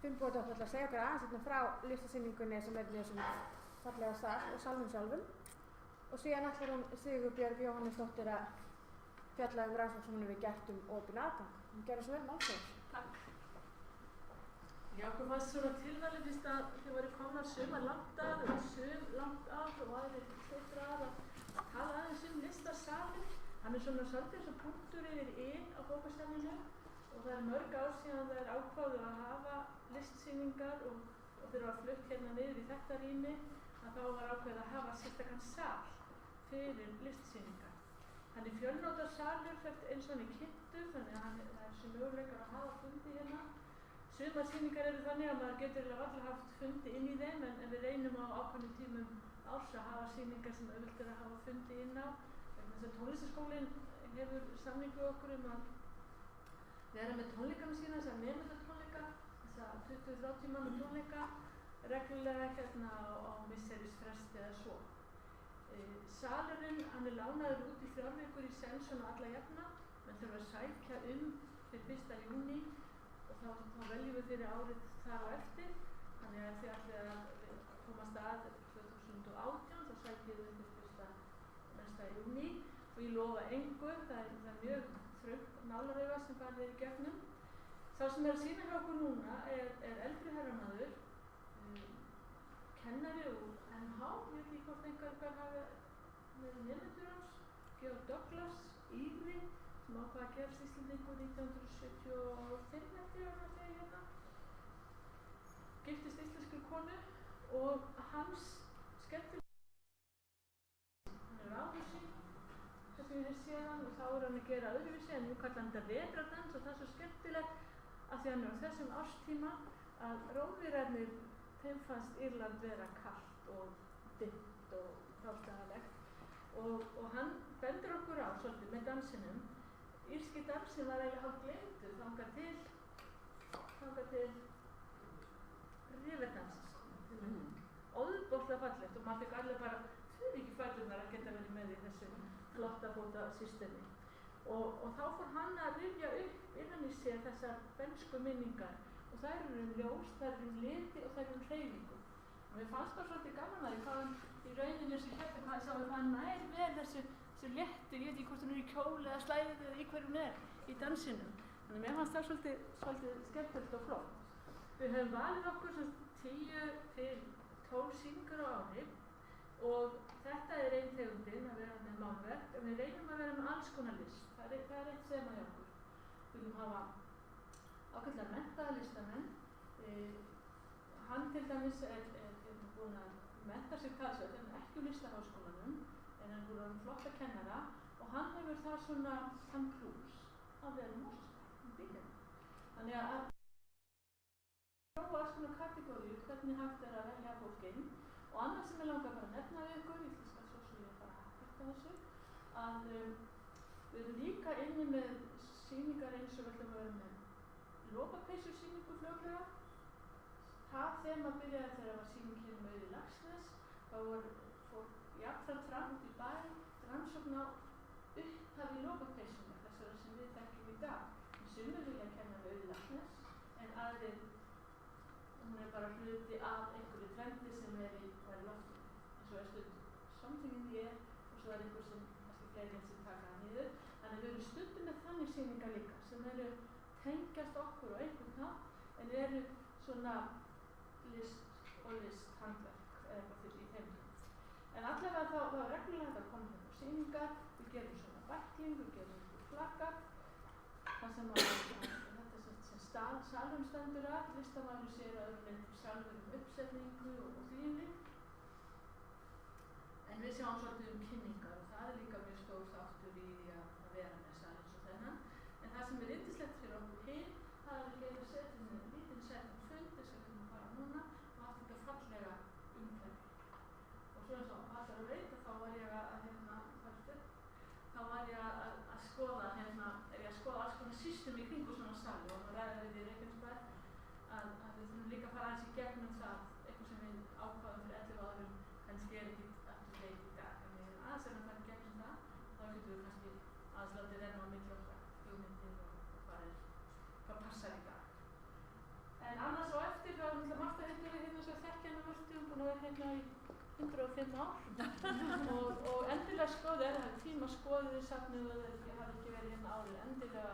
Finnboga dóttir ætla að segja okkur aðeins frá listasýningunni sem í þessum fallega sal og salnum sjálfum. Og síðan ætlar hún Sigurbjörg Jóhannesdóttir að fjalla rannsókn sem hún hefur gert opinn aðgang. Hún gerði svo vel, Málfríður. Takk. Já, okkur fannst svona tilvalið fyrst að þau voru komnar sumar langt að og sum langt að og aðrir styttra að tala aðeins listasalinn. Hann svona svolítið eins og punktur yfir á bókasafninu og það mörg ár síðan það ákváðu að hafa listsýningar og þeir var flutt hérna niður í þetta rými að þá var ákveðið að hafa sérstakann sal fyrir listsýningar. Hann fjölnóta salur eins og hann kynntur, þannig að það þessi möguleikar að hafa fundi hérna. Sumar sýningar eru þannig að maður getur allir haft fundi inn í þeim en við reynum á ákveðnum tímum árs að hafa sýningar sem auðvelt að hafa fundi inn á. Þess að tónlistarskólinn hefur samningu okkur að vera með tónleikana sína, þess að nemendatónleika, þess að 20-30 manna tónleika reglulega hérna á misserisfresti eða svo. Salurinn, hann lánaður út í 3 vikur í senn svona alla jafna, menn þurfa að sækja fyrir 1. júní og þá veljum við fyrir árið þar á eftir, þannig að þið ætlið að komast að 2018, þá sækjum við fyrir 1. júní og ég lofa engu, það er mjög þröngt nálarauga sem farið í gegnum. Sá sem að sýna hjá okkur núna er eldri herramaður, kennari úr NH, ég veit ekki hvort einhver hafi verið nemendur hans, Georg Douglas, Íri, sem ákvað að gerast Íslendingur 1975 eftir að það segja hérna. Giftist íslenskri konu og hans skemmtilega hann ráðvísi, þess að ég hef séð hann og þá hann að gera öðruvísi en nú kallar hann þetta vetradans og það er svo skemmtilegt að því hann á þessum árstíma að Rómverjarnir þeim fannst Írland vera kalt og dimmt og frástæðalegt og hann bendur okkur á svolítið með dansinum. Írski dansin var eiginlega hálf gleymdur þangað til rifverdansins. Óðbóðslega fallegt og maður fikk allir bara þurfi ekki fæturnar að geta verið með í þessu flottabóta systemi. Og þá fór hann að rifja upp innan í sér þessar bensku minningar og þær eru ljós, þær eru liti og þær eru hreyfingu. Og mér fannst bara svolítið gaman að hvað hann í rauninni sem hérna hvað hann nær vel þessu léttur, ég veit ekki hvort hann í kjóli eða slæðið eða í hverju hún í dansinum. Þannig að mér fannst það svolítið skemmtilegt og flott. Við höfum valið okkur 10 til 12 sýningar á ári og þetta er ein tegundin að vera með málverk en við reynum að vera með alls konar list. Það er eitt þema hjá okkur. Við viljum hafa ákveðlega menntaða listamenn. Hann til dæmis er búinn að mennta sig talsvert en ekki úr listaháskólanum en hann er búinn flotta kennara og hann hefur það svona þann plús að vera Mosfellsbæ, bílinn. Þannig að prófa alls konar kategóriur hvernig hægt er að velja fólk inn og annað sem ég langar bara að nefna við ykkur, ég skal svo sem ég bara hætta þessu, að við erum líka inni með sýningar eins og við ætlum að vera með lopapeysusýningu fljótlega. Það þema byrjaði þegar það var sýning hérna með Auði Laxness, þá fór jafnframt fram út í bæ, rannsókn á upphafi lopapeysunnar, þessara sem við þekkjum í dag. Sumir vilja kenna við Auði Laxness, en aðrir, hún er bara hluti af einhverju trendi sem var í loftinu. En svo er stundum something in the air og svo er einhver sem kannski fleiri en sem taka það niður. Þannig við erum stundum með þannig sýningar líka sem eru tengjast okkur og einhvern hátt en eru svona list og listhandverk eða eitthvað fyrir í þeim. En allavega þá er reglulega þetta að koma hérna á sýningar, við gerum svona bækling, við gerum einhver flaggar, það sem þetta sem salurinn stendur að, listamaður sér að öðruleiti sjálfur uppsetningu og þvíumlíkt. En við sjáum svolítið kynningar og það er líka mjög stór þáttur í því að vera með salinn svo þennan. En það sem er yndislegt fyrir okkur hinn, það er að geta setja með lítinn setjum fund þess að við fara núna og allt þetta fallega umhverfi. Og svo eins og allar að veita þá var ég að skoða alls konar system í kringu svona sali og að ræða við í Reykjanesbær að við þurfum líka að fara aðeins í gegnum það, eitthvað sem við ákváðum fyrir 11 árum kannski er ekki aftur leik í dag. En við aðeins erum að fara í gegnum það, þá getum við kannski aðeins látið renna á milli okkar hugmyndir og hvað passar í dag. En annars á eftir hérna í 105 ár og endilega skoðið, ef það er tíma skoðið þið safnið og ég hafi ekki verið hérna áður, endilega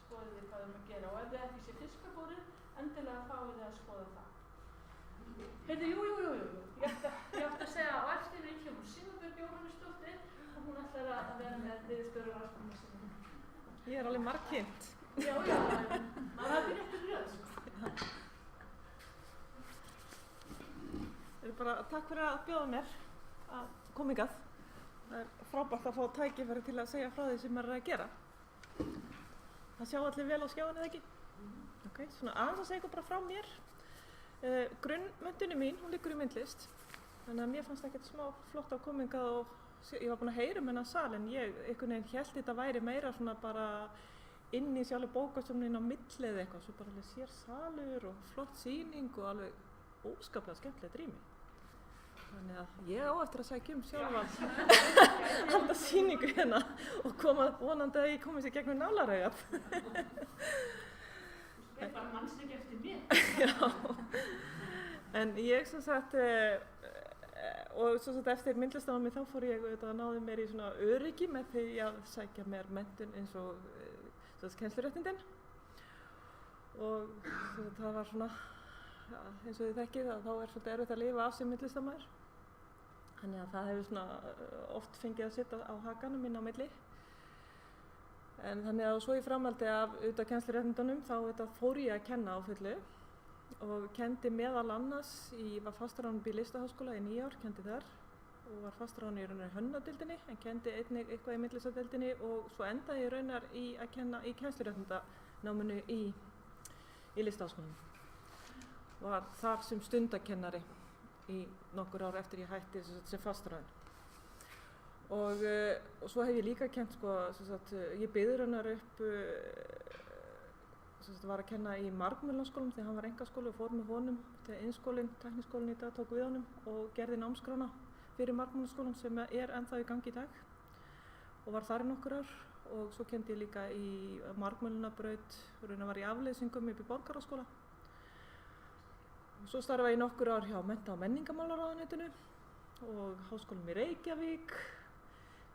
skoðið þið hvað að gera og ef þið ekki sé fiskabúrið, endilega fáið þið að skoða það. Heyrðu, jú, ég ætti að segja á eftir við kemur Sigurbjörg Jóhannesdóttir og hún ætlar að vera með niðurstöður rannsóknar sinni. Ég er alveg margkynnt. Já, maður hafði rétt að röð, sko. Bara takk fyrir að bjóða mér að koma hingað. Það er frábært að fá tækifæri til að segja frá því sem maður er að gera. Það sjá allir vel á skjáinu eða ekki? Ok, svona aðeins að segja ykkur bara frá mér. Grunnmenntunin mín, hún liggur í myndlist. Þannig að mér fannst ekkert smá flott að koma hingað og ég var búin að heyra þennan sal en ég einhvern veginn hélt þetta væri meira svona bara inn í sjálfur bókasafninu á milli eða eitthvað. Svo bara alveg sér salur og flott sýning og alveg óskaplega skemmtilegt rými. Þannig að ég á eftir að sækja sjálfa halda sýningu hérna og koma vonandi að ég komi sér gegnum nálaraugat. Ég bara mannst ekki eftir mér. Já, en ég sem sagt, og sem sagt eftir myndlistarnámi þá fór ég auðvitað að náði mér í svona öryggi með því að sækja mér menntun eins og kennsluréttindin. Og það var svona, ja, eins og þið þekkið að þá er svolítið erfitt að lifa af sem myndlistarmaður. Þannig að það hefur svona oft fengið að sitja á hakanum inn á milli. En þannig að svo í framhaldi af auðvitað kennsluréttindunum þá auðvitað fór ég að kenna á fullu og kenndi meðal annars var fastaráðandi í Listaháskóla í 9 ár, kendi þar og var fastaráðandi í raunar hönnunadeildinni en kendi einnig eitthvað í myndlistadeildinni og svo endaði ég raunar í að kenna í kennsluréttindanáminu í Listaháskólanum. Var þar sem stundakennari í nokkur ár eftir ég hætti sem fastaráðin. Og svo hef ég líka kennt ég byggði raunar upp, var að kenna í Margmúlaskólanum þegar hann var einkaskóli og fór með honum til Iðnskólinn, Tækniskólinn í dag tók við honum og gerði námskrána fyrir Margmúlaskólann sem er ennþá í gangi í dag og var þar í nokkur ár og svo kenndi ég líka í Margmúlabraut, raunar var í afleysingum upp í Borgarháskóla. Svo starfaði ég nokkur ár hjá Mennta- og menningarmálaráðuneytinu og Háskólanum í Reykjavík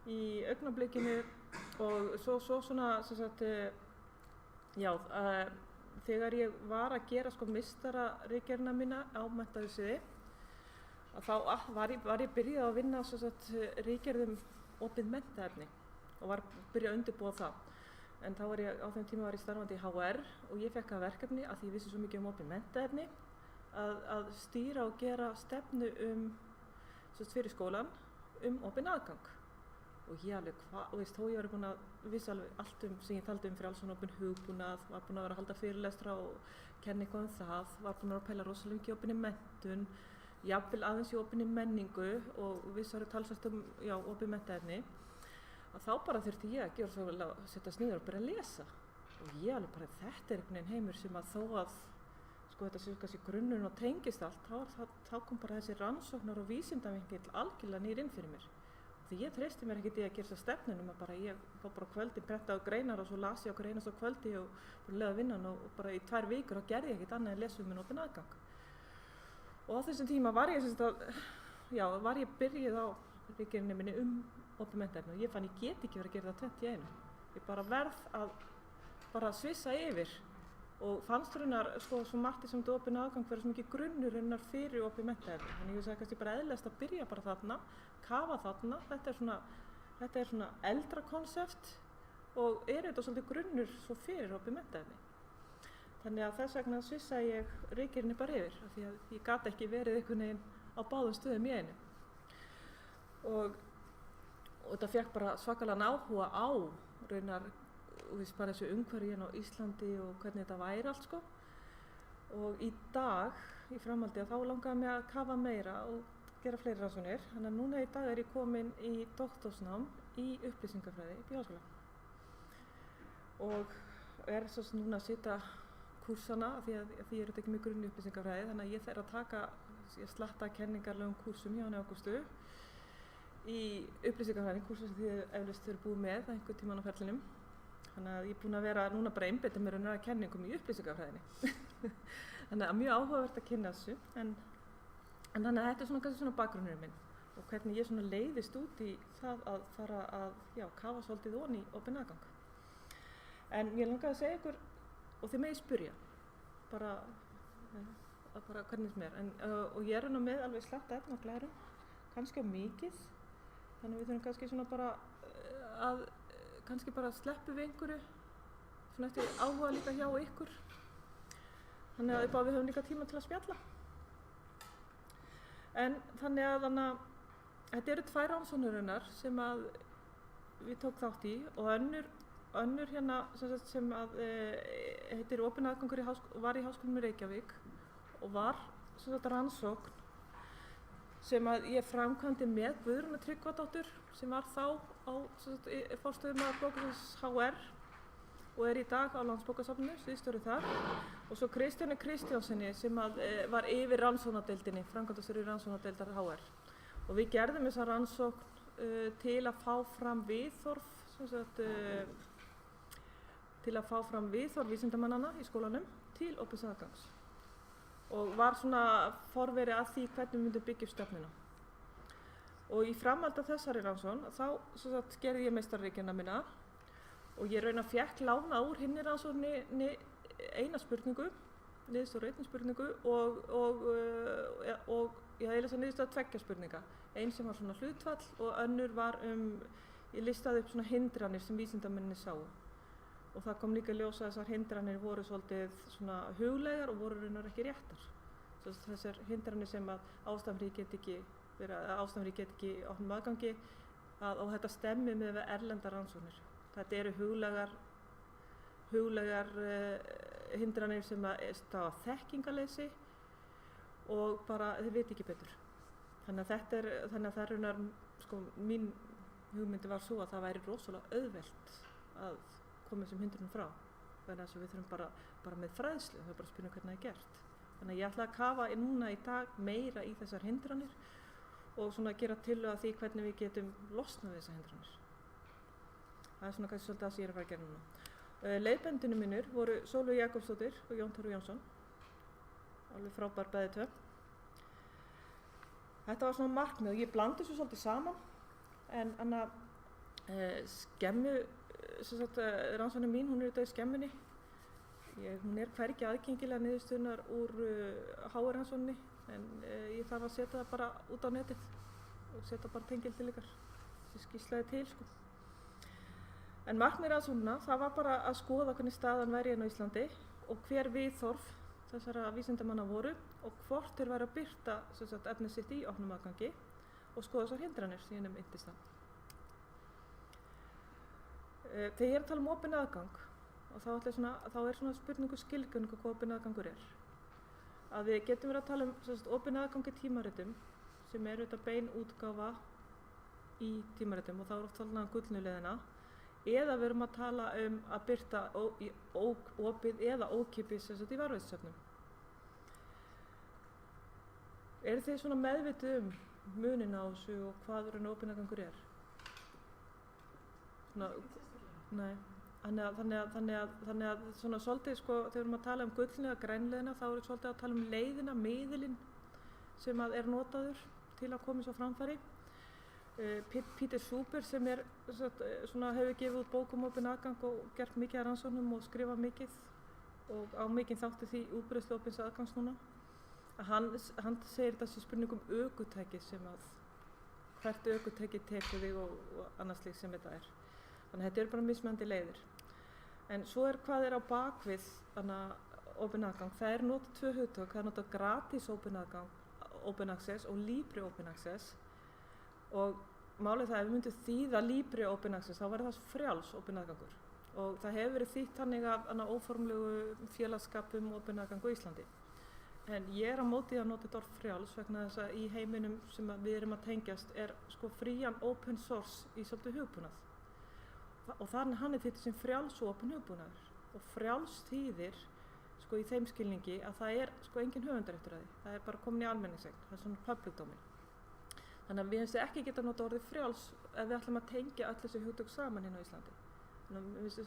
í augnablikinu og svo svona þegar ég var að gera meistararitgerðina mína á menntasviði þá var ég byrjuð að vinna ritgerðum opið menntaefni og var byrjuð að undirbúa það. En þá á þeim tíma var ég starfandi í HR og ég fekk að verkefni að því ég vissi svo mikið um opið menntaefni að stýra og gera stefnu fyrir skólan opinn aðgang. Og ég alveg, þó ég var búin að vissi alveg allt sem ég taldi frjálsan opinn hugbúnað, var búin að vera að halda fyrirlestra og kenna eitthvað það, var búin að pæla rosalega mikið í opinni menntun, jafnvel aðeins í opinni menningu og vissi alveg talsvert opið menntaefni, að þá bara þurfti ég að gera svo vel að setjast niður og byrja að lesa. Og ég alveg bara, þetta er einhvern veginn heimur sem að þó að þetta sé kannski grunnurinn og tengist allt, þá kom bara þessi rannsóknar og vísindavinkill algjörlega nýr inn fyrir mér. Því ég treysti mér ekkert í að gera þessa stefnunum að ég fór bara kvöldin, prentaði á greinar og svo las ég okkur einast á kvöldi og leiði vinnan og bara í 2 vikur og gerði ég ekkert annað en lesa minn opinn aðgang. Og á þessum tíma var ég byrjuð á ritgerðinni minni opið menntaefni og ég fann ég get ekki verið að gera það tvennt í einu. Ég bara verð að svissa yfir og fannst raunar svo margt sem þetta opinn aðgang vera svo mikið grunnur raunar fyrir opið menntaefni. Þannig ég sagði kannski bara eðlilegast að byrja bara þarna, kafa þarna, þetta er svona eldra konsept og þetta svolítið grunnur svo fyrir opið menntaefni. Þannig að þess vegna svissa ég ritgerðinni bara yfir af því að ég gat ekki verið einhvern veginn á báðum stöðum í einu. Og þetta fekk bara svakalega áhuga á raunar bara þessu umhverfi hérna á Íslandi og hvernig þetta væri allt Og í dag, í framhaldi, þá langaði mig að kafa meira og gera fleiri rannsóknir. Þannig að núna í dag er ég komin í doktorsnám í upplýsingafræði í Háskóla. Og er núna að setja kursana, því ég ekki með grunn í upplýsingafræði, þannig að ég að taka, slatta kenningarlegum kursum hjá henni Ágústu í upplýsingafræði, kursum sem þið eflaust eru búið með einhvern tímann á ferlinum. Þannig að ég er búin að vera núna bara einbeita mér að kenningum í upplýsingafræðinni. Þannig að mjög áhugavert að kynna þessu. En En þannig að þetta er svona kannski svona bakgrunnurinn minn og hvernig ég svona leiðist út í það að fara að kafa svolítið ofan í opinn aðgang. En ég langaði að segja ykkur, og þið megið spyrja, bara hvernig sem er. Og ég er með alveg slatta efni á glærum, kannski á mikið, þannig að við þurfum kannski svona bara kannski bara sleppu við einhverju, svona eftir áhuga líka hjá ykkur. Þannig að við höfum líka tíma til að spjalla. En þannig að þetta eru 2 rannsóknir sem að við tók þátt í og önnur hérna sem að heitir opinn aðgangur var í Háskólanum í Reykjavík og var rannsókn sem að ég framkvæmdi með Guðrúnu Tryggvadóttur sem var þá á forstöðumaður bókasafns HR og er í dag á Landsbókasafninu, sviðsstjóri þar, og svo Kristjáni Kristjánssoni sem var yfir rannsóknardeildinni, framkvæmdastjóri rannsóknardeildar HR. Og við gerðum þessa rannsókn til að fá fram viðhorf, vísindamannanna í skólanum til opins aðgangs. Og var svona forveri að því hvernig við myndum byggja upp stefnuna. Og í framhaldi af þessari rannsókn, þá gerði ég meistararitgerðina mína og ég raun að fékk lána úr hinni rannsókninni eina spurningu, niðurstöðu einni spurningu og ég eiginlega niðurstöðu 2 spurninga. Ein sem var svona hlutfall og önnur var ég listaði upp svona hindranir sem vísindamennirnir sáu. Og það kom líka í ljós að þessar hindranir voru svolítið svona huglægar og voru raunar ekki réttar. Þessar hindranir sem að ástæðanfrí get ekki opnum aðgangi og þetta stemmi með erlendar rannsóknir. Þetta eru huglægar hindranir sem stafa þekkingarleysi og bara þið viti ekki betur. Þannig að það er raunar, mín hugmyndi var svo að það væri rosalega auðvelt að koma þessum hindrunum frá. Þannig að við þurfum bara með fræðslu, það er bara að spyrja hvernig það er gert. Þannig að ég ætla að kafa núna í dag meira í þessar hindranir og svona gera tillögu að því hvernig við getum losnað við þessar hindranir. Það er svona kannski svolítið það sem ég er að fara að gera núna. Leiðbendunum mínir voru Sólveig Jakobsdóttir og Jón Þór Jónsson. Alveg frábær bæði 2. Þetta var svona markmið og ég blandi þessu svolítið saman. En rannsóknin mín, hún er auðvitað í skemmunni. Hún er hvergi aðgengilega niðurstöðunar úr HR-rannsókninni en ég þarf að setja það bara út á netið og setja bara tengil til ykkar. Þessi skýrslaði til, En markmið rannsóknina, það var bara að skoða hvernig staðan væri hérna á Íslandi og hver viðhorf þessara vísindamanna voru og hvort þeir væru að birta efnið sitt í opnum aðgangi og skoða þessar hindranir sem ég nefndist það. Þegar ég er að tala um opinn aðgang og þá er svona spurningu skilgreiningu hvað opinn aðgangur er. Að við getum verið að tala um opinn aðgang í tímaritum sem er auðvitað bein útgáfa í tímaritum og þá er oft talað um gullnu leiðina. Eða við erum að tala að birta opið eða ókeypis í varðveitssöfnum. Eru þið svona meðvituð munin á þessu og hvað opinn aðgangur er? Nei. Þannig að svona svolítið þegar við erum að tala um gullnu eða grænleiðina þá erum við svolítið að tala um leiðina, miðilinn sem er notaður til að koma svo framfæri. Peter Suber sem hefur gefið út bók opinn aðgang og gert mikið af rannsóknum og skrifað mikið og á mikið þátt í því útbreiðslu opins aðgangs núna. Hann segir þessi spurningum ökutæki sem að hvert ökutæki tekur þig og annars slíkt sem þetta er. Þannig að þetta eru bara mismunandi leiðir. En svo hvað er á bakvið opinn aðgang. Það notað 2 hugtök, það notað gratis opinn aðgang, open access og libre open access. Og málið það ef við myndum þýða libre open access þá væri það frjáls opinn aðgangur. Og það hefur verið þýtt þannig af óformlegu félagsskapum opinn aðgang á Íslandi. En ég er á móti að nota þetta orð frjáls vegna þess að í heiminum sem við erum að tengjast er frían open source í svolítið hugbúnað. Og þannig hann er þýtt sem frjáls og opinn hugbúnaður. Og frjáls þýðir í þeim skilningi að það er engin höfundaréttur að því. Það er bara komin í almenningseign, það er svona public domain. Þannig að við finnst ekki geta nota orðið frjáls ef við ætlum að tengja öll þessi hugtök saman hérna á Íslandi. Þannig að við finnst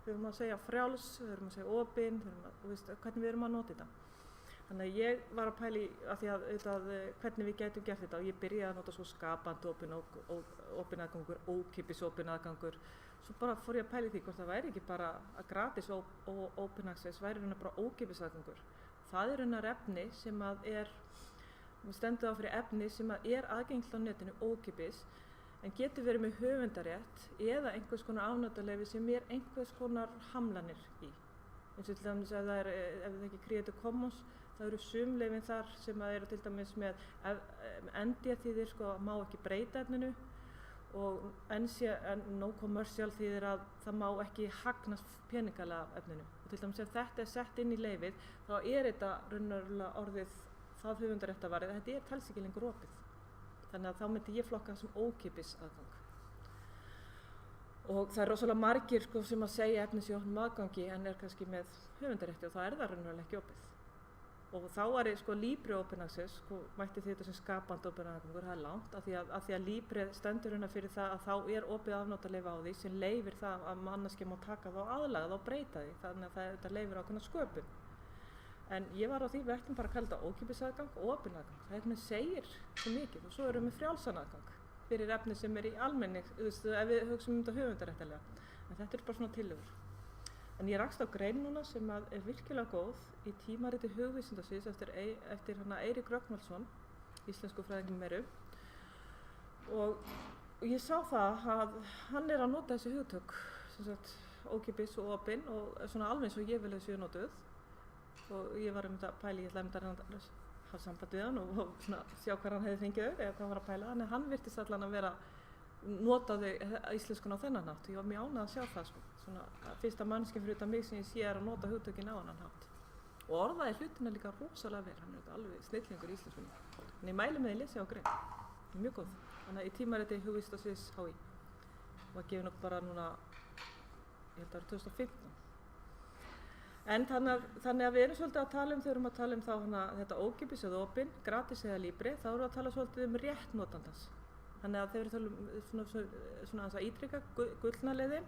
þurfum að segja frjáls, við þurfum að segja opin, hvernig við erum að nota þetta. Þannig að ég var að pæla í hvernig við gætum gert þetta og ég byrjaði að nota svo skapandi opinn aðgangur, ókeypis opinn aðgangur. Svo bara fór ég að pæla í því hvort það væri ekki bara að gratis open access væri raunar bara ókeypis aðgangur. Það raunar efni sem stendur á fyrir efni sem er aðgengilt á netinu ókeypis en getur verið með höfundarétt eða einhvers konar afnotaleyfi sem einhvers konar hamlanir í. Eins og til dæmis ef það ekki Creative Commons, það eru sum leyfin þar sem eru til dæmis með ND þýðir má ekki breyta efninu og no commercial þýðir að það má ekki hagnast peningalega af efninu. Og til dæmis ef þetta sett inn í leyfið þá þetta raunverulega orðið það höfundaréttavarið, þetta telst ekki lengur opið. Þannig að þá myndi ég flokka sem ókeypis aðgang. Og það rosalega margir sem að segja efni sé opnum aðgangi en kannski með höfundarétti og það það raunverulega ekki opið. Og þá Libre Open Access, mætti þetta sem skapandi open aðgangur, það langt, af því að Libre stendur fyrir það að þá opið afnotaleyfi á því sem leyfir það að manneskja má taka það og aðlaga það og breyta því, þannig að þetta leyfir ákveðna sköpun. En ég var á því við ættum bara að kalla þetta ókeypis aðgang og opinn aðgang. Það segir svo mikið og svo erum við frjálsan aðgang fyrir efni sem í almenning, ef við hugsum þetta höfundaréttarlega. En þetta bara svona tillögur. En ég rakst á grein núna sem virkilega góð í tímariti hugvísindasviðs eftir Eirík Rögnvaldsson, íslenskufræðingur meru. Og ég sá það að hann að nota þessi hugtök, sem sagt ókeypis og opinn og svona alveg eins og ég vil þessu notuð. Og ég var að pæla, ég ætlaði að hafa samband við hann og sjá hvað hann hefði fengið eða hvað hann var að pæla. Þannig að hann virtist allan að notaði íslenskuna á þennan hátt. Ég var mjög ánægð að sjá það Svona fyrsta manneskjan fyrir utan mig sem ég sé að nota hugtökin á annan hátt. Og orðaði hlutina líka rosalega vel, hann alveg snillingur í íslenskunni. En ég mæli með því að lesa á grein, mjög góð. Þannig að í tímariti hugvísindasviðs HÍ var gefin upp bara núna, ég held að það var 2015. En þannig að við erum svolítið að tala þegar við erum að tala þá þetta ókeypis eða opinn, gratis eða Libre, þá erum við að tala svolítið rétt notandans. Þannig að þegar við talum svona að ítrykka gullna leiðin,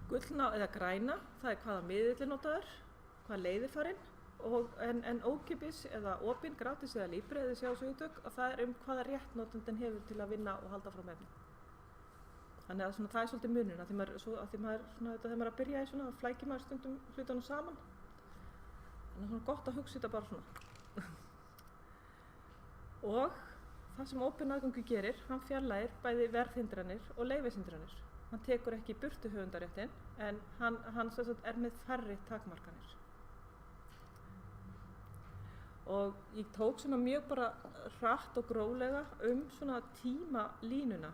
gullna eða græna, það hvaða miðill notaður, hvaða leiði farin, en ókeypis eða opinn, gratis eða Libre eða sjálfsögutök, það hvaða rétt notandinn hefur til að vinna og halda fram efni. Þannig að það svolítið munurinn, þegar maður að byrja í svona, flækir maður stundum hlutunum saman. Þannig að gott að hugsa þetta bara svona. Og það sem opinn aðgangur gerir, hann fjarlægir bæði verðhindranir og leyfishindranir. Hann tekur ekki í burtu höfundaréttinn, en hann með færri takmarkanir. Og ég tók svona mjög bara hratt og gróflega svona tímalínuna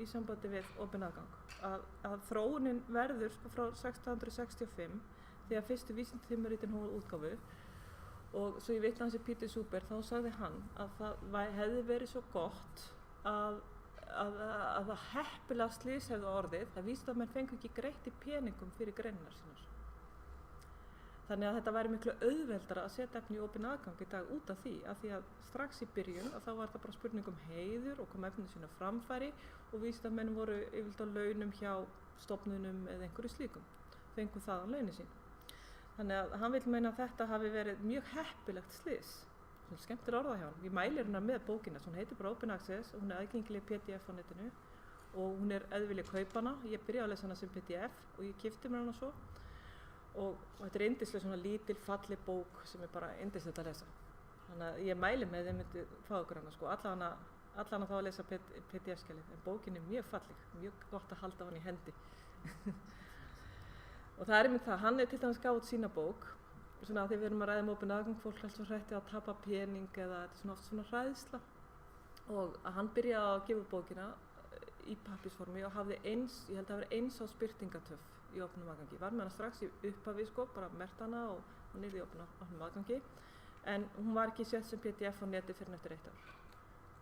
í sambandi við opinn aðgang. Að þróunin verður frá 1665 þegar fyrstu vísindatímaritin hófu útgáfu og svo ég vitna hans í Peter Super þá sagði hann að það hefði verið svo gott að heppilega slys hefði orðið að vísindamenn fengu ekki greitt í peningum fyrir greinar sínar. Þannig að þetta væri miklu auðveldara að setja efni í opinn aðgang í dag út af því að strax í byrjun þá var það bara spurning heiður og kom efninu sína framfæri og vísindamenn voru yfirleitt á launum hjá stofnunum eða einhverju slíkum, fengu þaðan launin sín. Þannig að hann vil meina að þetta hafi verið mjög heppilegt slys. Svona skemmtilega orða hjá hann. Ég mæli hérna með bókina, hún heitir bara Open Access og hún aðgengileg í PDF á netinu og hún auðvilja kaupa hana. Ég byrjaði að lesa hana sem PDF og ég keypti mér hana svo. Og þetta yndislega svona lítil, falleg bók sem bara yndislegt að lesa. Þannig að ég mæli með þeim myndi fá okkur hana allan þá að lesa PDF-skjalið. En bókin mjög falleg, mjög gott að halda hann í hendi. Og það einmitt það, hann til dæmis gaf út sína bók, svona að því við erum að ræða opinn aðgang, fólk alltaf hrætti að tapa pening eða þetta svona oft svona hræðsla. Og að hann byrjaði að gefa bókina í pappírsformi og hafði ég held að vera eins á spyrtingatöf í opnum aðgangi. Var með hana strax í upphafi bara merkt hana og hún yrði í opnum aðgangi. En hún var ekki sett sem PDF á neti fyrir eftir 1 ár.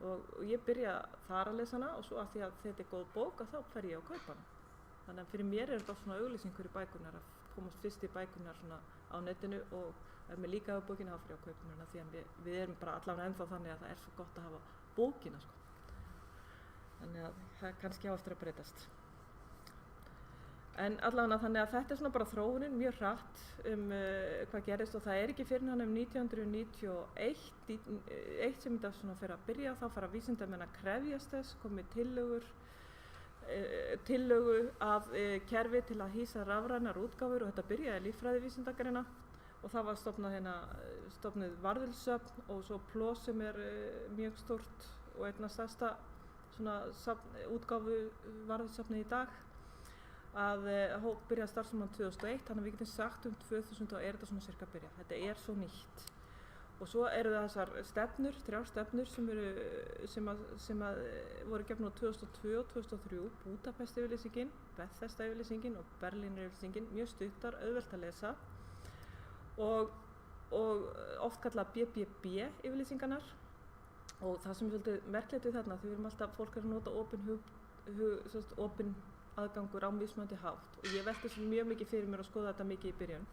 Og ég byrjaði þar að lesa hana og svo að því að þetta góð bók að þá fer ég að kaupa hana. Þannig að fyrir mér þetta svona auglýsingur í bækurnar að komast fyrst í bækurnar svona á netinu og ef mér líka hafa bókina þá fyrir að kaupa hana því að við erum bara allavega ennþá þannig að það svo gott að hafa bókina Þannig að það kannski á eftir að breytast. En allavega þannig að þetta svona bara þróunin mjög hratt hvað gerist og það ekki fyrr en hann 1991 sem þetta svona fyrir að byrja, þá fara vísindamenn að krefjast þess, komið tillögu að kerfi til að hýsa rafrænar útgáfur og þetta byrjaði líffræðivísindagreina og það var stofnuð Varðilsöfn og svo PLOS sem mjög stórt og einna stærsta svona útgáfu Varðilsöfni í dag að byrjaði starfsmann 2001, þannig að við getum sagt 2000 og þetta svona cirka byrja. Þetta svo nýtt. Og svo það þessar stefnur, 3 stefnur sem voru gefnar á 2002 og 2003, Budapest-yfirlýsingin, Bethesda-yfirlýsingin og Berlín-yfirlýsingin, mjög stuttar, auðvelt að lesa og oft kallað BBB-yfirlýsingarnar og það sem svolítið merkilegt við þarna, því við erum alltaf, fólk að nota opin aðgangur á mismunandi hátt og ég velti svo mjög mikið fyrir mér að skoða þetta mikið í byrjun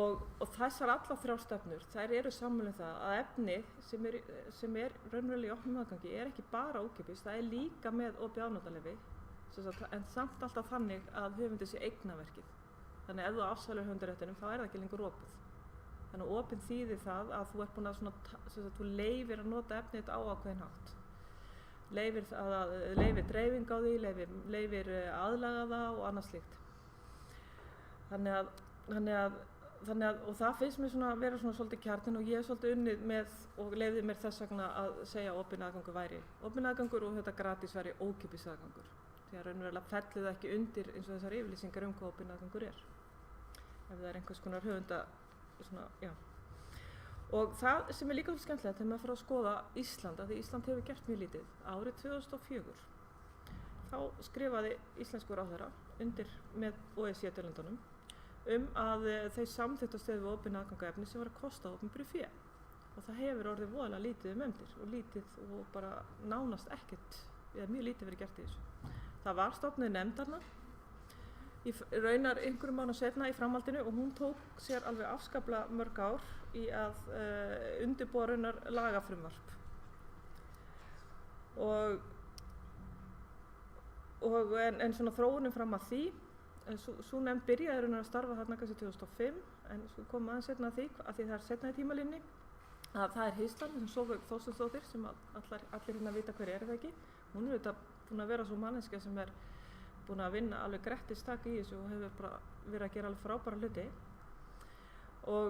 og þessar allar 3 stefnur, þær sammála það að efni sem raunverulega í opnum aðgangi ekki bara ókeypis, það líka með opið afnotaleyfi en samt alltaf þannig að höfundur sé eignaverkið. Þannig ef þú afsalar höfundaréttinum þá það ekki lengur opið. Þannig að opið þýðir það að þú búin að þú leyfir að nota efnið þetta á ákveðinn hátt. Leyfir dreifing á því, leyfir aðlaga það og annað slíkt. Þannig að og það finnst mér svona að vera svona svolítið kjarninn og ég svolítið unnið með og leyfði mér þess vegna að segja að opinn aðgangur væri opinn aðgangur og þetta gratis væri ókeypis aðgangur. Því að raunverulega fellur það ekki undir eins og þessar yfirlýsingar hvað opinn aðgangur Ef það einhvers konar höfunda svona, já. Og það sem líka svolítið skemmtilegt þegar maður fara að skoða Ísland, af því Ísland hefur gert mjög lítið. Árið 2004 þá skrifaði íslenskur ráðherra undir með OECD-löndunum að þau samþykktu að styðja við opinn aðgang að efni sem var að kosta opinberu fé. Og það hefur orðið voðalega lítið efndir og lítið og bara nánast ekkert, eða mjög lítið verið gert í þessu. Það var stofnuð nefnd þarna, raunar einhverjum mánuðum seinna í framhaldinu og hún tók sér alveg afskaplega mörg ár í að undirbúa raunar lagafrumvarp. En svona þróunin fram að því, sú nefnd byrjaði raunar að starfa þarna kannski 2005 en kom aðeins seinna að því, að því það seinna í tímalínni að það Hýslan, sem Sólveig Þorsteinsdóttir, sem allir hérna vita hver það ekki. Hún auðvitað búin að vera svo manneskja sem búin að vinna alveg grettistak í þessu og hefur bara verið að gera alveg frábæra hluti og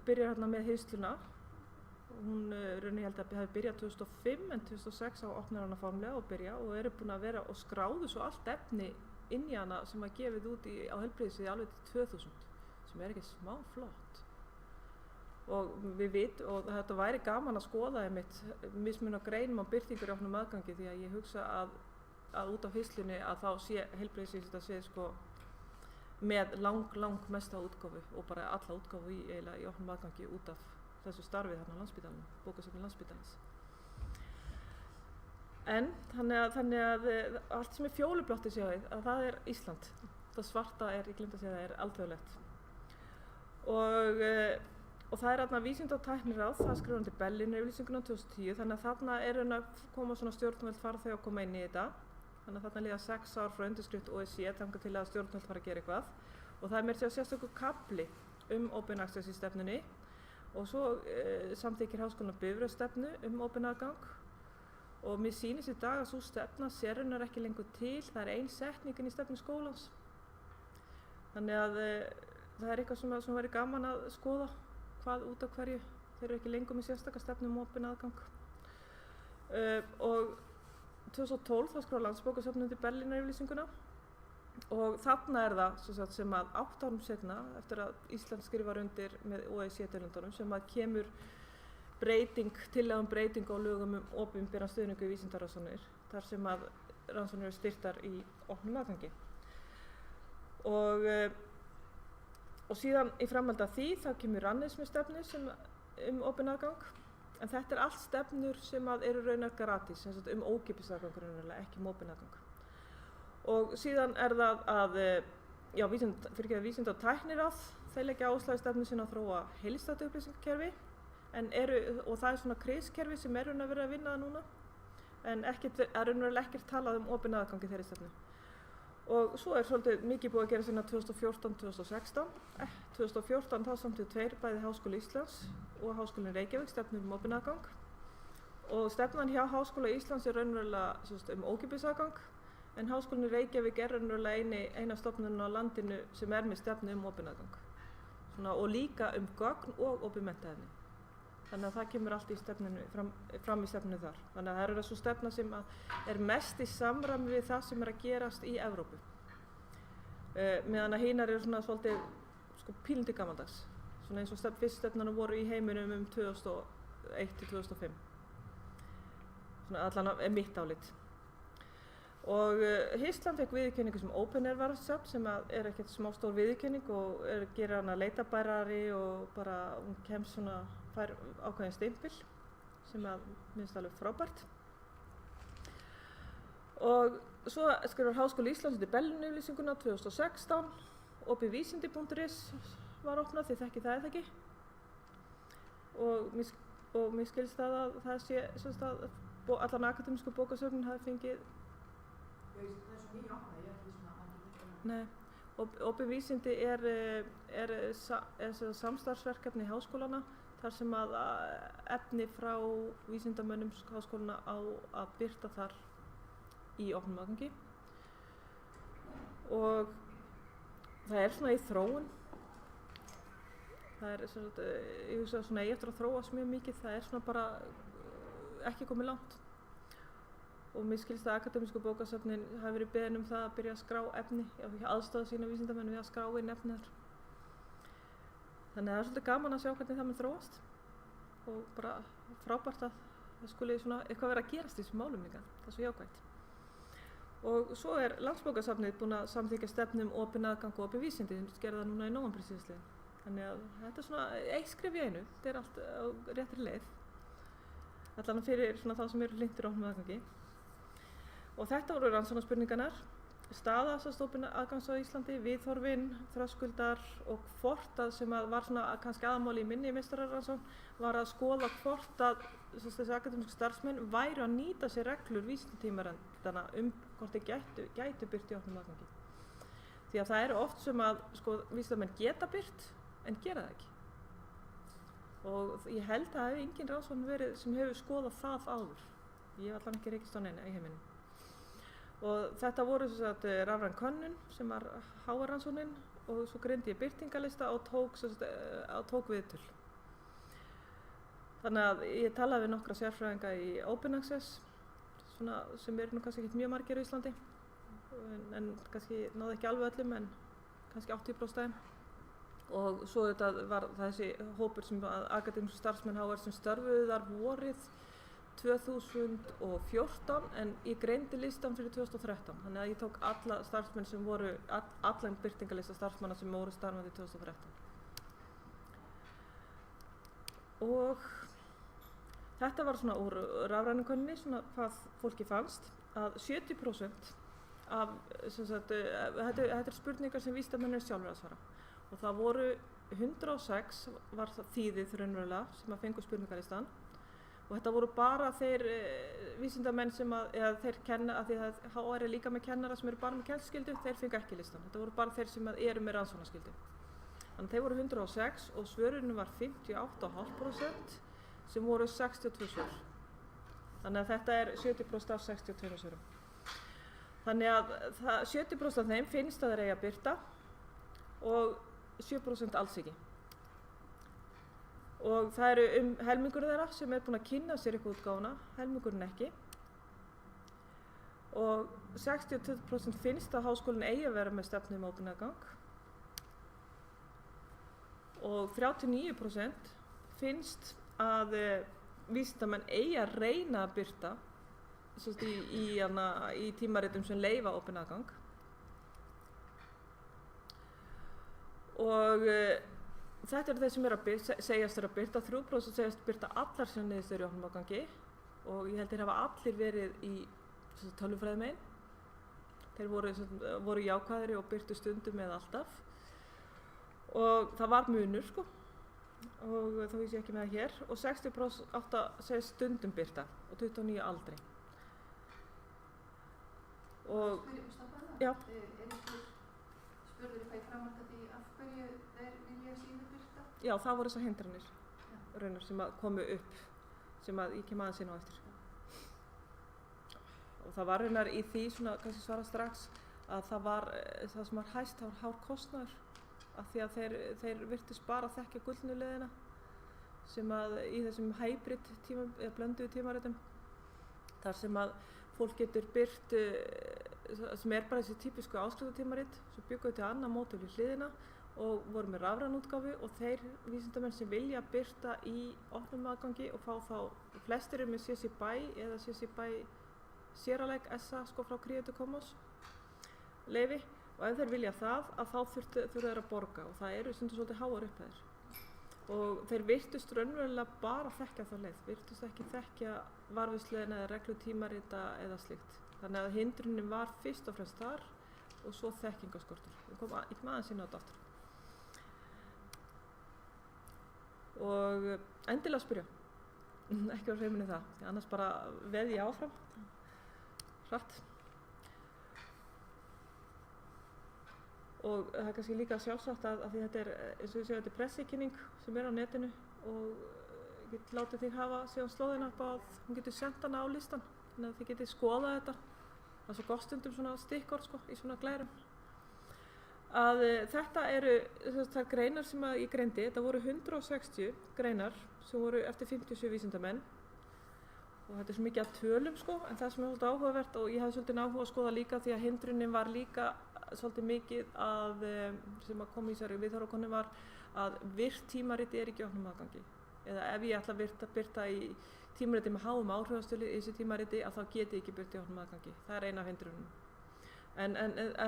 byrjar hérna með Hýsluna. Hún raunir held að hafi byrjað 2005 en 2006 á opnar hana formlega og búin að vera og skráðu svo allt efni inn í hana sem gefið út á heilbrigðissviði alveg til 2000 sem ekki smá flott. Og við vitum, og þetta væri gaman að skoða mismun á greinum á birtingur í opnum aðgangi því að ég hugsa að út af Hýslunni að þá sé heilbrigðisvísindasvið með lang mesta útgáfu og bara alla útgáfu í opnum aðgangi út af þessu starfið þarna á Landspítalanum, bókasafni Landspítalans. En þannig að allt sem fjólublátt sjáið, að það Ísland. Það svarta ég gleymdi að segja, það alþjóðlegt. Og það þarna vísinda- og tækniráð, það skrifar undir Berlín-yfirlýsinguna 2010, þannig að þarna að koma svona stjórnvöld farþega að koma inn í þetta. Þannig að þarna líða 6 ár frá undirskrift OECD þangað til að stjórnvöld fara að gera eitthvað. Og það meira sérstakur kafli open access í stefnunni og svo samþykkir Háskólinn á Bifröst stefnu opinn aðgang. Og mér sýnist í dag að sú stefna raunar ekki lengur til, það ein setningin í stefnu skólans. Þannig að það eitthvað sem væri gaman að skoða hvað út af hverju þeir ekki lengur með sérstaka stefnu opinn aðgang. Og 2012 þá skráði Landsbókasafnið undir Berlínar-yfirlýsinguna og þarna það sem að 8 árum seinna eftir að Ísland skrifar undir með OECD-löndunum sem að kemur tillaga breyting á lögum opinberan stuðning við vísindarannsóknir þar sem að rannsóknir styrktar í opnum aðgangi. Og síðan í framhaldi af því þá kemur Rannes með stefnu opinn aðgang en þetta allt stefnur sem eru raunar gratis, ókeypis aðgangur raunverulega, ekki opinn aðgang. Og síðan það að vísinda- og tækniráð, þeir leggja áherslu á stefnu sinna að þróa heildstætt upplýsingakerfi og það svona KRIS-kerfi sem raunverulega verið að vinna það núna en raunverulega ekkert talað opinn aðgang í þeirri stefnu. Og svo svolítið mikið búið að gera sinna 2014-2016. 2014 þá samtíðu tveir, bæði Háskóli Íslands og Háskólinn Reykjavík stefnur opinn aðgang. Og stefnan hjá Háskóla Íslands raunverulega ókeypis aðgang, en Háskólinn Reykjavík raunverulega eina stofnunin á landinu sem með stefnu opinn aðgang. Og líka gögn og opið menntaefni. Þannig að það kemur allt í stefninu, fram í stefninu þar. Þannig að það eru svo stefna sem mest í samræmi við það sem að gerast í Evrópu. Meðan að hinar eru svona svolítið pínlítið gamaldags. Svona eins og fyrst stefnana voru í heiminum 2001-2005. Svona allan mitt álit. Og Ísland fekk viðurkenningu sem Open Air Varðsöfn sem ekkert smástór viðurkenning og gerir hana leitabærari og bara hún kemst svona fær ákveðin stimpil sem minnst alveg frábært. Og svo skrifar Háskóli Íslands undir Berlín-yfirlýsinguna 2016. opinvísindi.is var opnað, þið þekkið það eða ekki. Og mér skilst að það sé allan akademísku bókasöfnin hafi fengið. Það er svo nýja opnað, ég ekki svona að Nei, opinvísindi samstarfsverkefni háskólana þar sem að efni frá vísindamönnum háskólana á að birta þar í opnum aðgangi. Og það svona í þróun. Það ég hugsa svona eigi eftir að þróast mjög mikið, það svona bara ekki komið langt. Og mér skilst að akademísku bókasöfnin hafi verið beðin það að byrja að skrá efni, aðstoða sína vísindamenn við að skrá inn efni þar. Þannig að það svolítið gaman að sjá hvernig það mun þróast og bara frábært að það skuli svona eitthvað vera að gerast í þessum málum líka, það svo jákvætt. Og svo Landsbókasafnið búin að samþykkja stefnu opinn aðgang og opin vísindi, gerði það núna í nóvember síðastliðinn. Þannig að þetta svona eitt skref í einu, þetta allt á réttri leið. Allan fyrir svona þá sem eru hlynntir opnum aðgangi. Og þetta voru rannsóknarspurningarnar, staða opinna aðgangs á Íslandi, viðhorfin, þröskuldar og hvort sem var svona kannski aðalmáli í minni meistararrannsókn var að skoða hvort þessi akademísku starfsmenn væru að nýta sér reglur vísindatímarendana hvort þeir gætu birt í opnum aðgangi. Því að það oft sem að vísindamenn geta birt en gera það ekki. Og ég held að það hefur engin rannsókn verið sem hefur skoðað það áður. Ég hef allan ekki rekist á neina í heiminum. Og þetta voru rafræn könnun sem var HR-rannsóknin og svo greindi ég birtingalista og tók viðtöl. Þannig að ég talaði við nokkra sérfræðinga í Open Access sem nú kannski ekki mjög margir á Íslandi en kannski náði ekki alveg öllum en kannski 80%. Og svo þetta var þessi hópur sem akademísku starfsmenn HR sem störfuðu þar vorið 2014 en ég greindi listan fyrir 2013. Þannig að ég tók alla starfsmenn sem voru, allan birtingalista starfsmanna sem voru starfandi 2013. Og þetta var svona úr rafrænu könnuninni, svona hvað fólki fannst, að 70% af, þetta spurningar sem vísindamennir sjálfur að svara. Og það voru 106 var það þýðið raunverulega sem að fengu spurningalistan. Og þetta voru bara þeir vísindamenn sem þeir kenna, af því að HR líka með kennara sem eru bara með kennsluskyldu, þeir fengu ekki listan. Þetta voru bara þeir sem eru með rannsóknarskyldu. Þannig þeir voru 106 og svörunum var 58,5% sem voru 62 svör. Þannig að þetta 70% af 62 svörum. Þannig að 70% af þeim finnst að þeir eiga að birta og 7% alls ekki. Og það eru helmingur þeirra sem búin að kynna sér ykkur útgáfuna, helmingurinn ekki. Og 62% finnst að háskólinn eigi að vera með stefnu opinn aðgang. Og 39% finnst að vísindamenn eigi að reyna að birta í tímaritum sem leyfa opinn aðgang. Og þetta þeir sem segjast að byrta, 3% segjast byrta allar sína niðurstöður í opnum aðgangi og ég held þeir hafa allir verið í tölvufræðimegin. Þeir voru jákvæðari og byrtu stundum eða alltaf og það var munur og þá vísi ég ekki með það hér og 60% átt að segja stundum byrta og 29 aldrei. Og, já. spurður eitthvað í framhaldi af því af hverju þeir vilja síður birta? Já, það voru þessar hindranir raunar sem að komu upp, sem að ég kem aðeins inn á eftir. Og það var raunar í því, svona kannski svara strax, að það var það sem var hæst, það var hár kostnaður, af því að þeir virtust bara þekkja gullnu leiðina, sem að í þessum hybrid eða blönduðu tímaritum, þar sem að fólk getur birt, sem bara þessi típisku áskriftartímarit, svo bjugguðu til annað módul í hliðina og voru með rafræn útgáfu og þeir vísindamenn sem vilja birta í opnum aðgangi og fá þá, flestir eru með CC BY eða CC BY séralegt SA frá Creative Commons leyfi, og ef þeir vilja það, að þá þurfa þeir að borga, og það eru stundum svolítið háar upphæðir. Og þeir virtust raunverulega bara þekkja þá leið, virtust ekki þekkja varðveisluleiðina eða reglu tímarita eða slíkt. Þannig að hindrunin var fyrst og fremst þar og svo þekkingaskortur. Ég kom aðeins inn á þetta aftur. Og endilega spyrja, ekki vera hreymin í það, því annars bara veð ég áfram, hratt. Og það er kannski líka sjálfsagt að því þetta er, eins og ég segja, þetta er pressikynning sem er á netinu og ég get látið þig hafa síðan slóðina upp að hún getur sendt hana á listan, þannig að þið getið skoðað þetta. Það er svo gott stundum svona stikkorð í svona glærum. Að þetta eru þær greinar sem að ég greindi, þetta voru 160 greinar sem voru eftir 57 vísindamenn og þetta er svo mikið af tölum en það sem er svolítið áhugavert og ég hafði svolítið áhuga að skoða líka því að hindrunin var líka svolítið mikið að sem að kom í þessari viðhorfakonu var að virt tímariti er ekki opnum aðgangi eða ef ég ætla að birta í tímariti með háum áhrifastölu í þessu tímariti að þá geti ég ekki birta í opnum aðgangi. Það er eina af hindrunum. En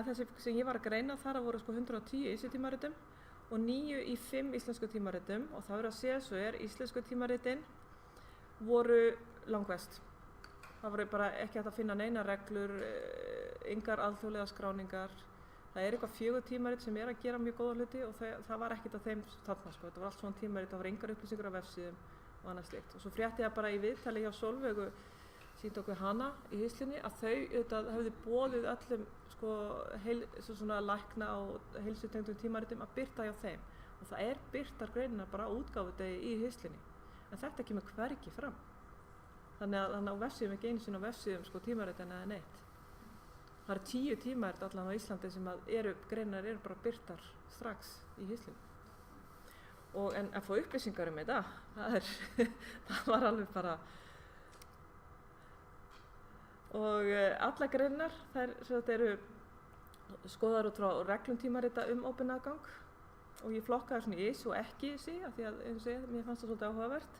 þessi sem ég var að greina þar voru 110 í þessu tímaritum og 9 í 5 íslensku tímaritum og það verður að segja svo íslensku tímaritin voru langvest. Það voru bara ekki hægt að finna neina reglur, engar alþjóðlegar skráningar. Það er eitthvað 4 tímarit sem er að gera mjög góða hluti og það var ekkert af þeim þarna þetta var allt svona tímarit, það voru engar upplýsingar á vefsíðum og annað slíkt. Og svo frétti ég bara í viðtali hjá Sólveigu, sýndi okkur hana í Hýslunni að þau auðvitað hefði boðið öllum svona lækna og heilsutengdum tímaritum að birta hjá þeim og það er birtar greinar bara á útgáfudegi í Hýslunni en þetta kemur hvergi fram þannig að á vefsíðum ekki einu sinni á vefsíðum tímaritin eða neitt. Það eru 10 tímarit allan á Íslandi sem að greinar eru bara birtar strax í Hýslunni en að fá upplýsingar þetta það var alveg bara og alla greinar þær eru skoðar út frá reglum tímarita opinn aðgang og ég flokkaði svona í ís og ekki ís af því að eins og ég, mér fannst það svolítið áhugavert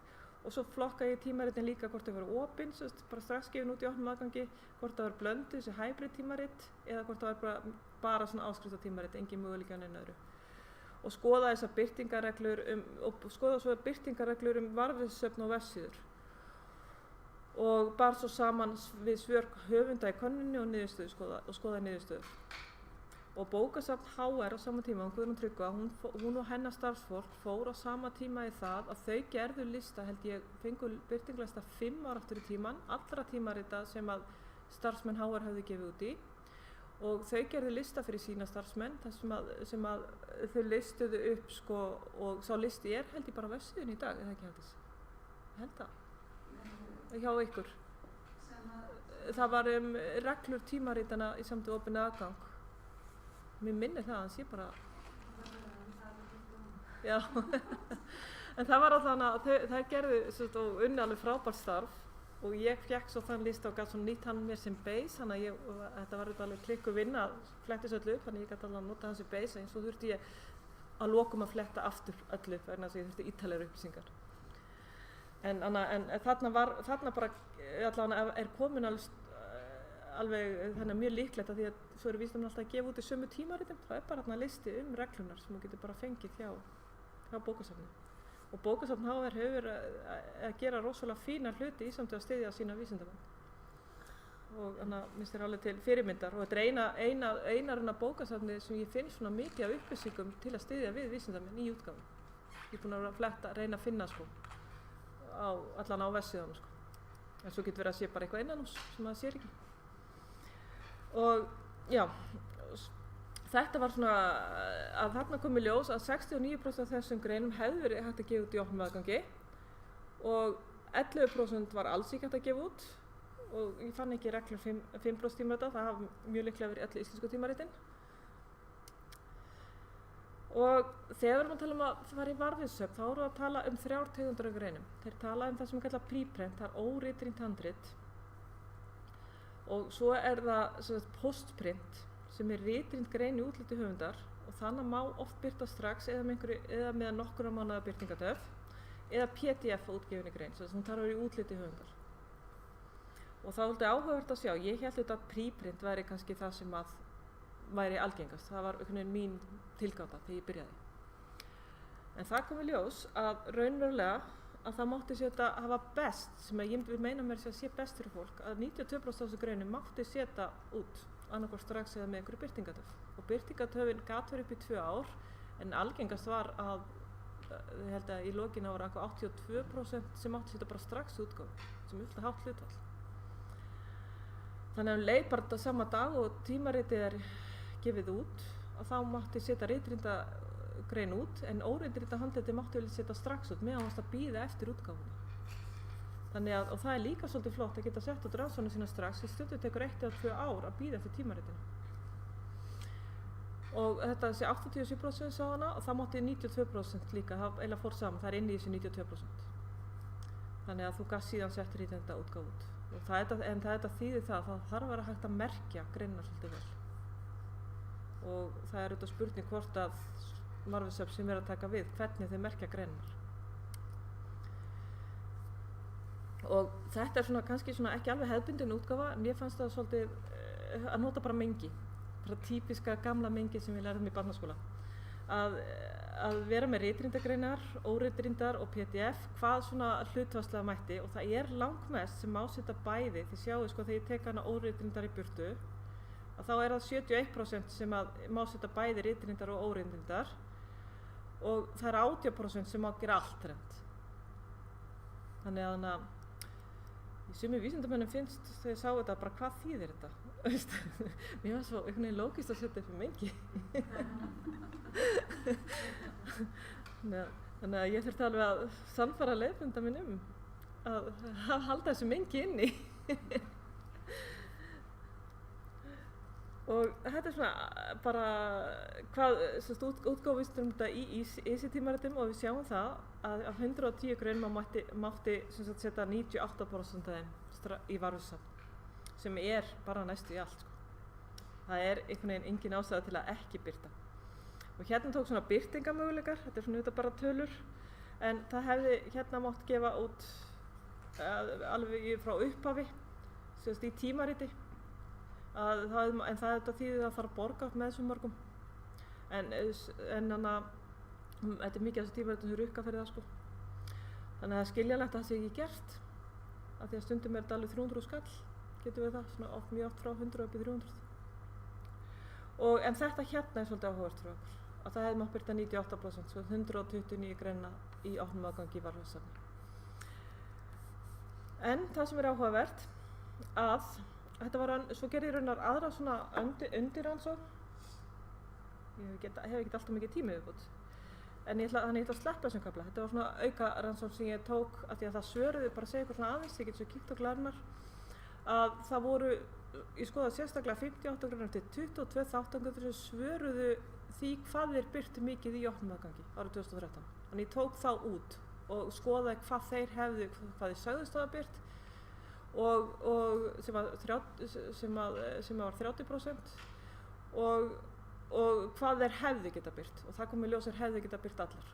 og svo flokkaði ég tímaritin líka hvort þau voru opin, bara strax gefin út í opnum aðgangi, hvort það var blöndu, þessi hybrid tímarit eða hvort það var bara svona áskrifta tímarit, engin möguleika en einu öðru og skoða þessar birtingarreglur og skoða svo birtingarreglur varðveissöfn og vefsíður og bar svo saman við svör höfunda í könnunni og skoða niðurstöður. Og bókasafn HR á sama tíma, Guðrún Tryggva, hún og hennar starfsfólk fór á sama tíma í það að þau gerðu lista, held ég, fengu birtinglista 5 ára aftur í tíman, allra tímarita sem að starfsmenn HR höfðu gefið út í og þau gerðu lista fyrir sína starfsmenn þar sem að þau listuðu upp og sá listi held ég bara á vefsíðunni í dag, eða ekki Hafdís? Ég held það. Hjá ykkur. Það var reglur tímaritana í samt opinn aðgang. Mér minnir það að hann sé bara já en það var allan að það gerðu og unni alveg frábært starf og ég fékk svo þann lista og gaf svo nýtt hann mér sem base þannig að þetta var alveg klikku vinna að fletti svo öllu upp þannig að ég gæti alveg að nota hann sem base eins og þurfti ég að lokum að fletta aftur öllu upp vegna þess að ég þurfti ítarlegri upplýsingar. En þarna bara allan komin alveg þannig mjög líklegt að því að svo eru vísindamenn alltaf að gefa út í sömu tímaritum. Það bara þarna listi reglunar sem þú getur bara fengið hjá bókasafni. Og bókasafn HR hefur að gera rosalega fína hluti í samt að styðja sína vísindamenn. Og þannig að minnst þér alveg til fyrirmyndar og þetta er eina bókasafni sem ég finn svona mikið af upplýsingum til að styðja við vísindamenn í útgáfu. Ég er búin að reyna að finna allan á vefsíðunum en svo getur verið að sé bara eitthvað innanús sem það sér ekki og já þetta var svona að þarna kom í ljós að 69% af þessum greinum hefði verið hægt að gefa út í opnum aðgangi og 11% var alls ekki hægt að gefa út og ég fann ekki reglur 5% tímarita, það hafa mjög líklega verið allir íslensku tímaritin. Og þegar við erum að tala um að fara í varðvísisöfn þá erum við að tala um 3 tegundir af greinum. Þeir tala um það sem er kallað preprint, það er óritrýnt handrit og svo er það postprint sem er ritrýnt grein í útliti höfundar og þannig má oft birta strax eða með nokkurra mánaða birtingatöf eða PDF útgefinni grein, sem þarf að vera í útliti höfundar. Og það er svolítið áhugavert að sjá, ég held að preprint væri kannski það sem að væri algengast, það var einhvern veginn mín tilgáta þegar ég byrjaði. En það kom í ljós að raunverulega að það mátti hafa best, sem ég vil meina mér að sé best fyrir fólk, að 92% af þessu greinum mátti setja út annarkvort strax eða með einhverju birtingatöf. Og birtingatöfin gat verið upp í 2 ár, en algengast var að, ég held að í lokinu var eitthvað 82% sem mátti setja bara strax útgáfu, sem er hátt hlutfall. Þannig að leið bara þetta sama dag og tímaritið er gefið út, að þá mátti setja ritrýnda grein út, en óritrýnda handriti mátti vel setja strax út meðan varst að bíða eftir útgáfunni. Þannig að, og það er líka svolítið flott að geta sett út rannsóknir sína strax, því stundum tekur 1 eða 2 ár að bíða eftir tímaritinu. Og þetta sé 87% sá hana og það mátti 92% líka, það eiginlega fór saman, það er inni í þessu 92%. Þannig að þú gast síðan sett ritrýnda útgáfu út. En það þýðir það þarf að vera hægt að merkja greinina svolítið vel. Og það er auðvitað spurning hvort að varðvísisöfn sem er að taka við, hvernig þau merkja greinar. Og þetta er kannski ekki alveg hefðbundin útgáfa, en mér fannst það svolítið að nota bara mengi, bara típiska gamla mengi sem við lærðum í barnaskóla. Að vera með ritrýndagreinar, óritrýndar og PDF, hvað hlutfallslega mætti, og það er langmest sem má setja bæði, þið sjáu þegar ég tek hana óritrýndar í burtu, að þá er það 71% sem má setja bæði ritrýndar og óritrýndar og það er 80% sem má gera allt þrennt. Þannig að sumir vísindamönnum finnst þegar ég sá þetta bara hvað þýðir þetta? Mér var svo einhvern veginn lógist að setja upp í mengi. Þannig að ég þurfti alveg að sannfæra leiðbeinanda minn að halda þessu mengi inni. Og þetta er bara hvað útgáfustum þetta í ISI-tímaritum og við sjáum það að af 110 greinum mátti setja 98% af þeim í varðvísisöfn, sem er bara næstu í allt. Það er einhvern veginn engin ástæða til að ekki birta. Og hérna tók birtingamöguleikar, þetta er auðvitað bara tölur, en það hefði hérna mátt gefa út alveg frá upphafi, í tímariti. En það þýðir að það þarf að borga með þessum mörgum. En þetta er mikið af þessu tímaritum sem rukka fyrir það. Þannig að það er skiljanlegt að það sé ekki gert, af því að stundum er þetta alveg 300 skall, getum við það, mjög oft frá 100 upp í 300. En þetta hérna er svolítið áhugavert fyrir okkur, að það hefði mátt birta 98%, svo 129 greina í opnum aðgangi í varðvísisöfni. En það sem er áhugavert, að þetta var, svo gerði ég raunar aðra undirrannsókn. Ég hef ekki alltaf mikið tími viðbútt. En ég ætla að sleppa þessum kafla. Þetta var auka rannsókn sem ég tók af því að það svöruðu, bara að segja ykkur aðeins, ég get svo kíkt á glærnar, að það voru, ég skoðaði sérstaklega 58 greinar til 22 þátttakendur sem svöruðu því hvað þeir birtu mikið í opnum aðgangi árið 2013. Þannig ég tók þá út og skoðaði hvað þeir hefðu, hvað þeir sögðust hafa birt, og sem var 30% og hvað þeir hefðu geta birt, og það kom í ljós þeir hefðu geta birt allar.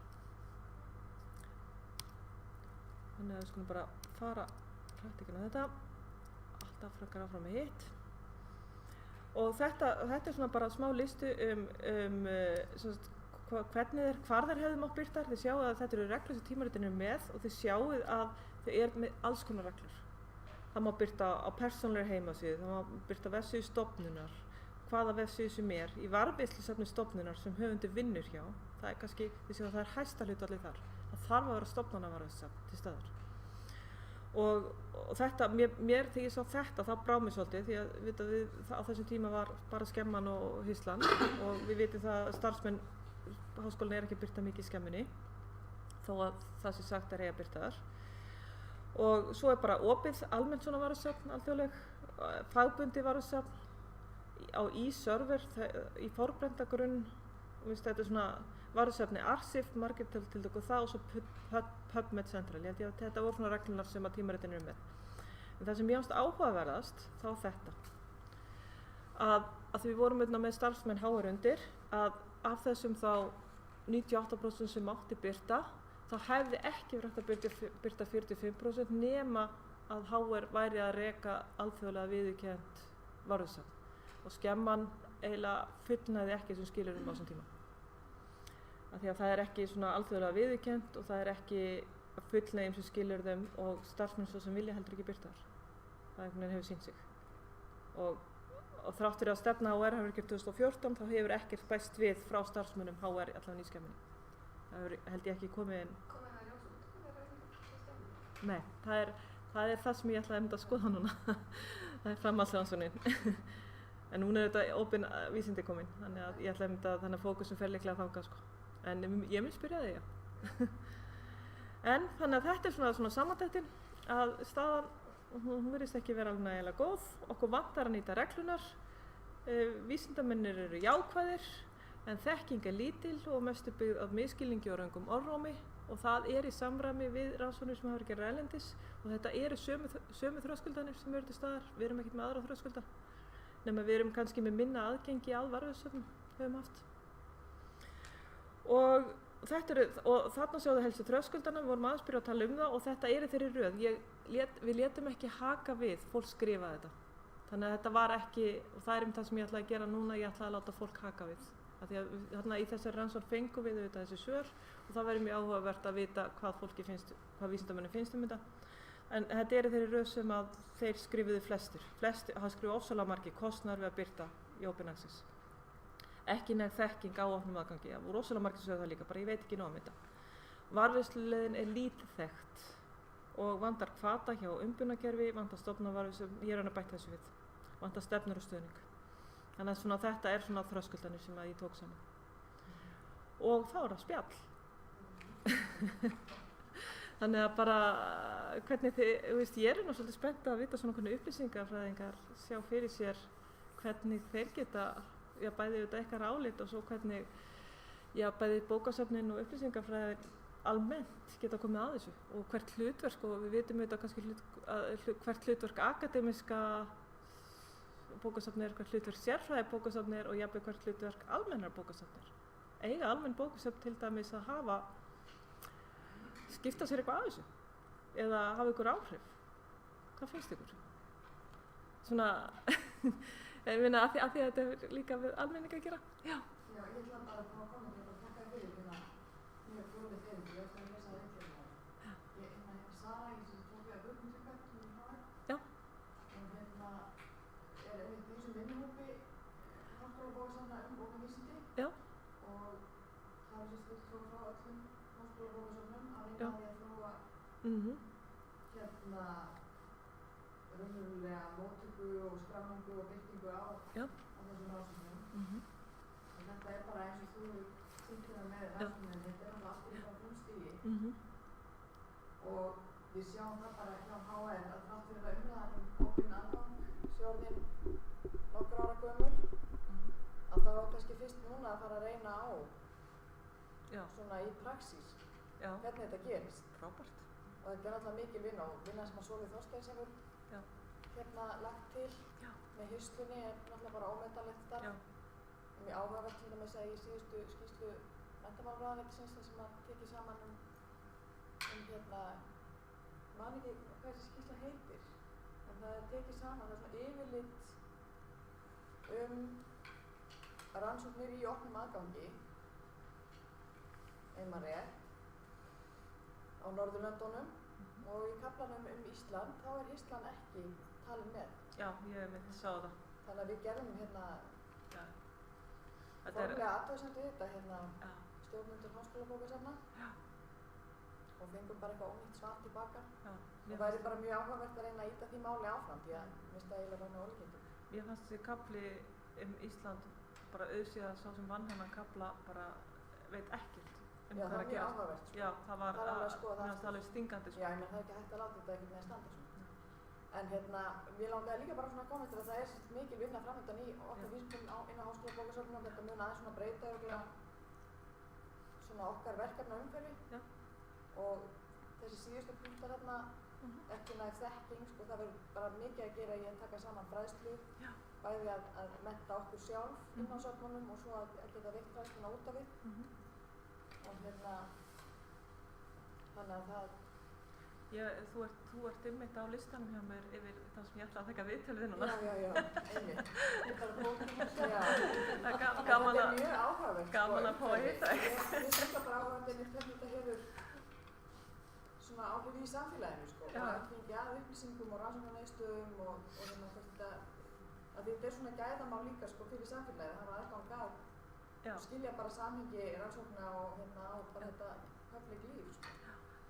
Þannig að við skulum bara fara praktíkina þetta, alltaf frakkar áfram með hitt. Og þetta er bara smá listu hvar þeir hefðu mátt birtar. Þið sjáu að þetta eru reglur sem tímaritinu er með og þið sjáu að þau eru með alls konar reglur. Það má birta á persónulegri heimasíðu, það má birta vefsíðu stofnunar, hvaða vefsíðu sem er, í varðveislusafni stofnunar sem höfundur vinnur hjá. Það er kannski, þið séu að það er hæsta hlutfallið þar. Það þarf að vera stofnanavarðveislusafn til staðar. Og þetta, mér þegar ég sá þetta, þá brá mér svolítið því að á þessum tíma var bara skemman og hýslan og við vitum það að starfsmenn háskólan ekki að birta mikið í skemmunni þó að það sé sagt að birta þar. Og svo bara opið almennt svona varasöfn, alþjóðleg, fagbundi varasöfn á server í forbrenda grunn, þetta svona varasöfni Arsif, margir tiltöku það og svo PubMed Central. Ég held að þetta voru svona reglunar sem að tímaritin eru með. En það sem ég fannst áhugaverðast, þá þetta. Að við vorum með starfsmenn HR undir, að af þessum þá 98% sem mátti birta, þá hefði ekki verið hægt að birta 45% nema að HR væri að reka alþjóðlega viðurkennt varasöfn. Og skemman eiginlega fullnægði ekki þessum skilyrðum á þessum tíma. Því að það ekki svona alþjóðlega viðurkennt og það ekki fullnægjum sem skilyrðum og starfsmenn svo sem vilja heldur ekki birta þar. Það hefur sýnt sig. Og þrátt fyrir að stefna HR hefur ekki 2014, þá hefur ekkert bæst við frá starfsmönnum HR allavega í skemmunni. Það hefur held ég ekki komið inn. Komið það í ljósum? Nei, það það sem ég ætlaði að skoða núna. Það framhaldsrannsóknin. En núna þetta opin vísindi komin, þannig að ég ætlaði þannig að fókusum fer líklega þangað sko. En ég mun spyrja þig, já. En þannig að þetta svona samantæktin að staðan, hún virðist ekki vera alveg nægilega góð. Okkur vantar að nýta reglunar. Vísindamennir eru jákvæðir, en þekking lítil og mestu byggð af misskilningi og röngum orðrómi og það í samræmi við rannsóknir sem hafa verið gerðar erlendis og þetta eru sömu þröskuldanir sem eru til staðar. Við erum ekkert með aðra þröskulda, nema við erum kannski með minna aðgengi að varðsöfnum höfum haft. Og þarna sjáðu helstu þröskuldana, við vorum aðeins byrja að tala það og þetta þeirri röð. Við létum ekki haka við, fólk skrifa þetta. Þannig að þetta var ekki, og það það sem ég ætlaði að gera núna, ég ætlaði að láta fólk haka við. Því að þarna í þessari rannsókn fengum við þessi svör og það væri mjög áhugavert að vita hvað fólki finnst, hvað vísindamönnum finnst þetta. En þetta þeirri röð sem að þeir skrifuðu flestir. Það skrifu ofsalega margir kostnaður við að birta í Open Access. Ekki nefn þekking á opnum aðgangi. Það voru rosalega margir sem sögðu það líka, bara ég veit ekki nóg þetta. Varðveisluleiðin lítið þekkt og vantar hvata hjá umbunarkerfi, vantar stofnanavarðveislu, ég að bæta þessu við, vantar stefnur og stuðning. Þannig að þetta svona þröskuldanir sem að ég tók saman. Og þá það spjall. Þannig að bara hvernig ég nú svolítið spennt að vita svona hvernig upplýsingafræðingar sjá fyrir sér hvernig þeir geta bæði eitthvað álit og svo hvernig bæði bókasöfnin og upplýsingafræðin almennt geta komið að þessu og hvert hlutverk og við vitum kannski hvert hlutverk akademiska bókasöfnir, hvert hlutverk sérfræði bókasöfnir og jafnvel hvert hlutverk almennar bókasöfnir. Eiga almenn bókasöfn til dæmis að skipta sér eitthvað af þessu eða hafa ykkur áhrif. Hvað finnst ykkur? Svona ég meina að því að þetta líka við almenning að gera. Já. Já, ég ætla bara að koma til að taka fyrir mjög góðið fyrir ég ætla að lesa það eitthvað. Ég Sara, ég sem tók við að Guðmundsvíkar í HR. Já. Og einmitt í þessum vinnuhópi háskólabókasafna opin vísindi. Já. Og það fulltrúar frá öllum háskólabókasafnum að vinna að því að þróa raunverulega móttöku og skráningu og birtingu á þessum rannsóknum. Og þetta bara eins og þú sýndir það með rannsóknum, þetta alltaf allt frá frumstigi. Og við sjáum það bara hjá HR að þrátt fyrir að umræðan opin aðgang sjálfinn nokkur ára gömul, að það var kannski fyrst núna að fara að reyna á svona í praxís hvernig þetta gerist. Frábært. Og þetta alltaf mikil vinna og vinna sem að Sólveig Þorsteins hefur lagt til með hýslunni náttúrulega bara ómetanlegt starf. Mjög áhugavert til dæmis að í síðustu skýrslu menntamálaráðuneytisins þar sem að tekið saman man ekki hvað þessi skýrsla heitir, en það tekið saman, það svona yfirlit rannsóknir í opnum aðgangi, ef maður rétt, á Norðurlöndunum og í kaflanum Ísland, þá Ísland ekki talin með. Já, ég sá það. Þannig að við gerðum formlega athugasemd við þetta stjórnendur háskólabókasafna og fengum bara eitthvað ónýtt svar tilbaka. Og væri bara mjög áhugavert að reyna að ýta því máli áfram því að mér finnst það eiginlega bara með ólíkindum. Mér fannst þessi kafli Ísland bara auðsíða sá sem vann hennan kafla bara veit ekkert Já, það var mjög áhugavert sko. Já, það var alveg stingandi sko. Já, ég menn það er ekki hægt að láta þetta einhvern veginn standa svona. En mér langaði líka bara svona að koma eftir að það er mikil vinna framöndan í okkar vísindum inn á Háskólabókasafninu. Þetta mun aðeins svona breyta örugglega svona okkar verkefna umhverfi og þessi síðustu punktar þarna, ekki næg þekking, sko, það verður bara mikið að gera í að taka saman fræðslu, bæði að mennta okkur sjálf inn á söfnunum og svo að geta veitt fræðsluna út af við. Og þannig að það Þú ert einmitt á listanum hjá mér yfir það sem ég ætla að taka viðtöl við núna. Já, einmitt. Þetta er bara bókinn. Það er gaman að mjög áhugavert. Gaman að fá að hitta þig. Ég finnst það bara áhugavert einmitt hvernig þetta hefur svona áhrif í samfélaginu, sko. Og að fengja að upplýsingum og rannsóknarmiðstöðvum og þetta er svona gæðamál líka, sko, fyrir samfélagið. Það var aðgang að skilja bara samhengi rannsókna og bara þetta public líf, sko.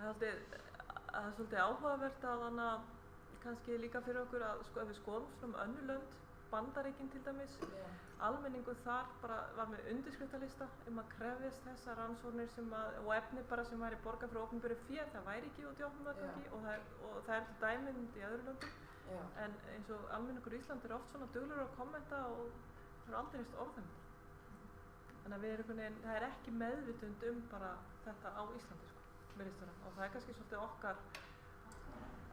Það er svolítið áhugavert að kannski líka fyrir okkur að ef við skoðum svona önnur lönd, Bandaríkin til dæmis, almenningur þar bara var með undirskriftalista að krefjast þessar rannsóknir og efni bara sem væri borgað fyrir opinberu fé, það væri ekki út í opnum aðgangi og það er til dæmið í öðrum löndum. En eins og almenningur í Íslandi er oft svona duglegur að kommenta og það er aldrei neitt orðum. Þannig að það er ekki meðvitund bara þetta á Íslandi, sko. Og það er kannski svolítið okkar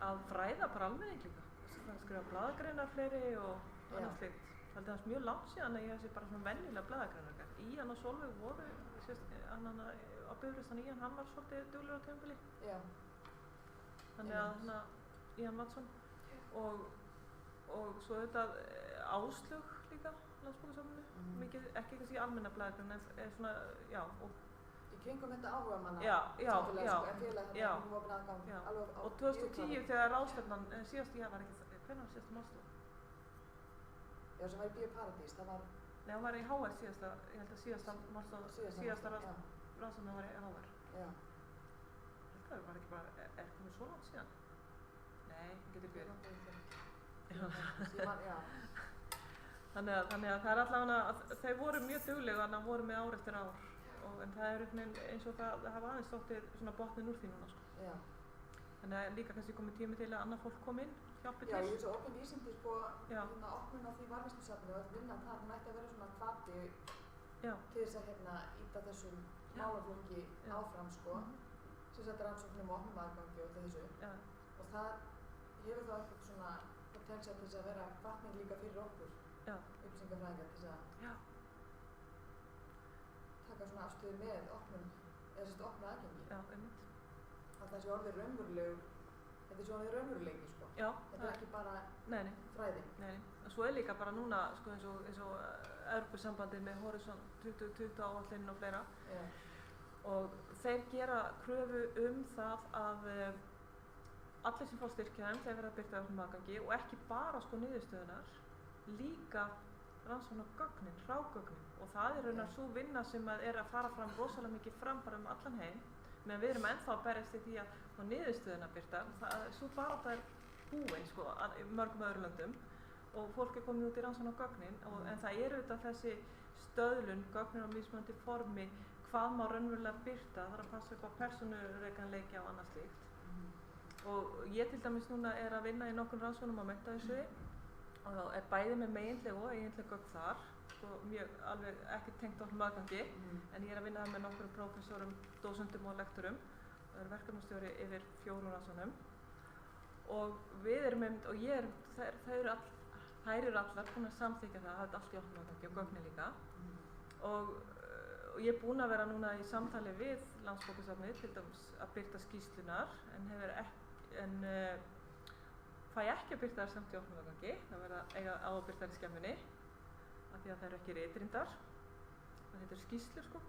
að fræða bara almenning líka. Það skrifa blaðagreinar fleiri og annað slíkt. Það er mjög langt síðan að ég sé bara svona venjulega blaðagreinar. Ían og Sólveig voru, á Bifröstan Ían, hann var svolítið duglegur á tímabili. Þannig að Ían Madsson og svo þetta Áslaug líka, Landsbókasafninu. Mikið, ekki kannski almenna blaðagreinar, en svona, og í kringum þetta áhugamanna og 2010 þegar ráðstefnan síðast, var ekki það, hvernig var síðasta málstofa? Já, sem var í Bíóparadís, það var... Nei, hún var í HR síðasta, ég held að síðasta ráðstefnan var í HR. Já. Það var ekki bara, komið svo langt síðan? Nei, það getur verið. Þannig að það er allavega að þau voru mjög duglega en voru með ár eftir ár. En það er eins og það hafa aðeins þóttir svona botnin úr því núna, sko. Þannig að líka kannski komið tími til að annað fólk kom inn, hjálpi til. Já, ég svo opin vísindi, sko, opnun á því varðveislusafni og vinnan þar, hún ætti að vera svona hvati til þess að ýta þessum málaflokki áfram, sko, sem sagt rannsóknum og opnum aðgangi og þessu. Og það hefur þá eitthvað svona potensial til þess að vera hvatning líka fyrir okkur, upplýsingafræðingar, til þess að taka svona afstöðu með opnum aðgengi. Já, einmitt. Að það sé orðið raunveruleiki, sko. Þetta er ekki bara fræði. Nei. Og svo er líka bara núna, sko, eins og Evrópusambandið með Horizon 2020 áætlunin og fleira. Og þeir gera kröfu það að allir sem fá styrkjaðum, þeir verða að birta opnum aðgangi og ekki bara sko niðurstöðunar, líka rannsóknargögnin, hrágögnin og það er raunar svo vinna sem er að fara fram rosalega mikið fram bara allan heim meðan við erum ennþá að berjast í því að fá niðurstöðuna birta svo bara það er búin, sko, í mörgum öðrum löndum og fólk er komið út í rannsóknargögnin en það er auðvitað þessi stöðlun, gögnin á mismunandi formi hvað má raunverulega birta, það er að passa upp á persónureikanleiki og annað slíkt og ég til dæmis núna er að vinna í nokkrum rannsóknum á menntasviði og þá er bæði með meginleg og eiginleg gögn þar, sko mjög alveg ekki tengt opnum aðgangi, en ég er að vinna með nokkrum prófessorum, dósendum og lektorum og er verkefnastjóri yfir 4 rannsóknum og við erum einmitt, og ég þær eru allar búin að samþykja það, það er allt í opnum aðgangi og gögnin líka og ég er búin að vera núna í samtali við Landsbókasafnið til dæmis að birta skýrslunar en fæ ekki að birta þær samt í opnum aðgangi, það verða eiga á að birta þær í skemmunni af því að það eru ekki ritrýndar, það heitir skýrslur, sko.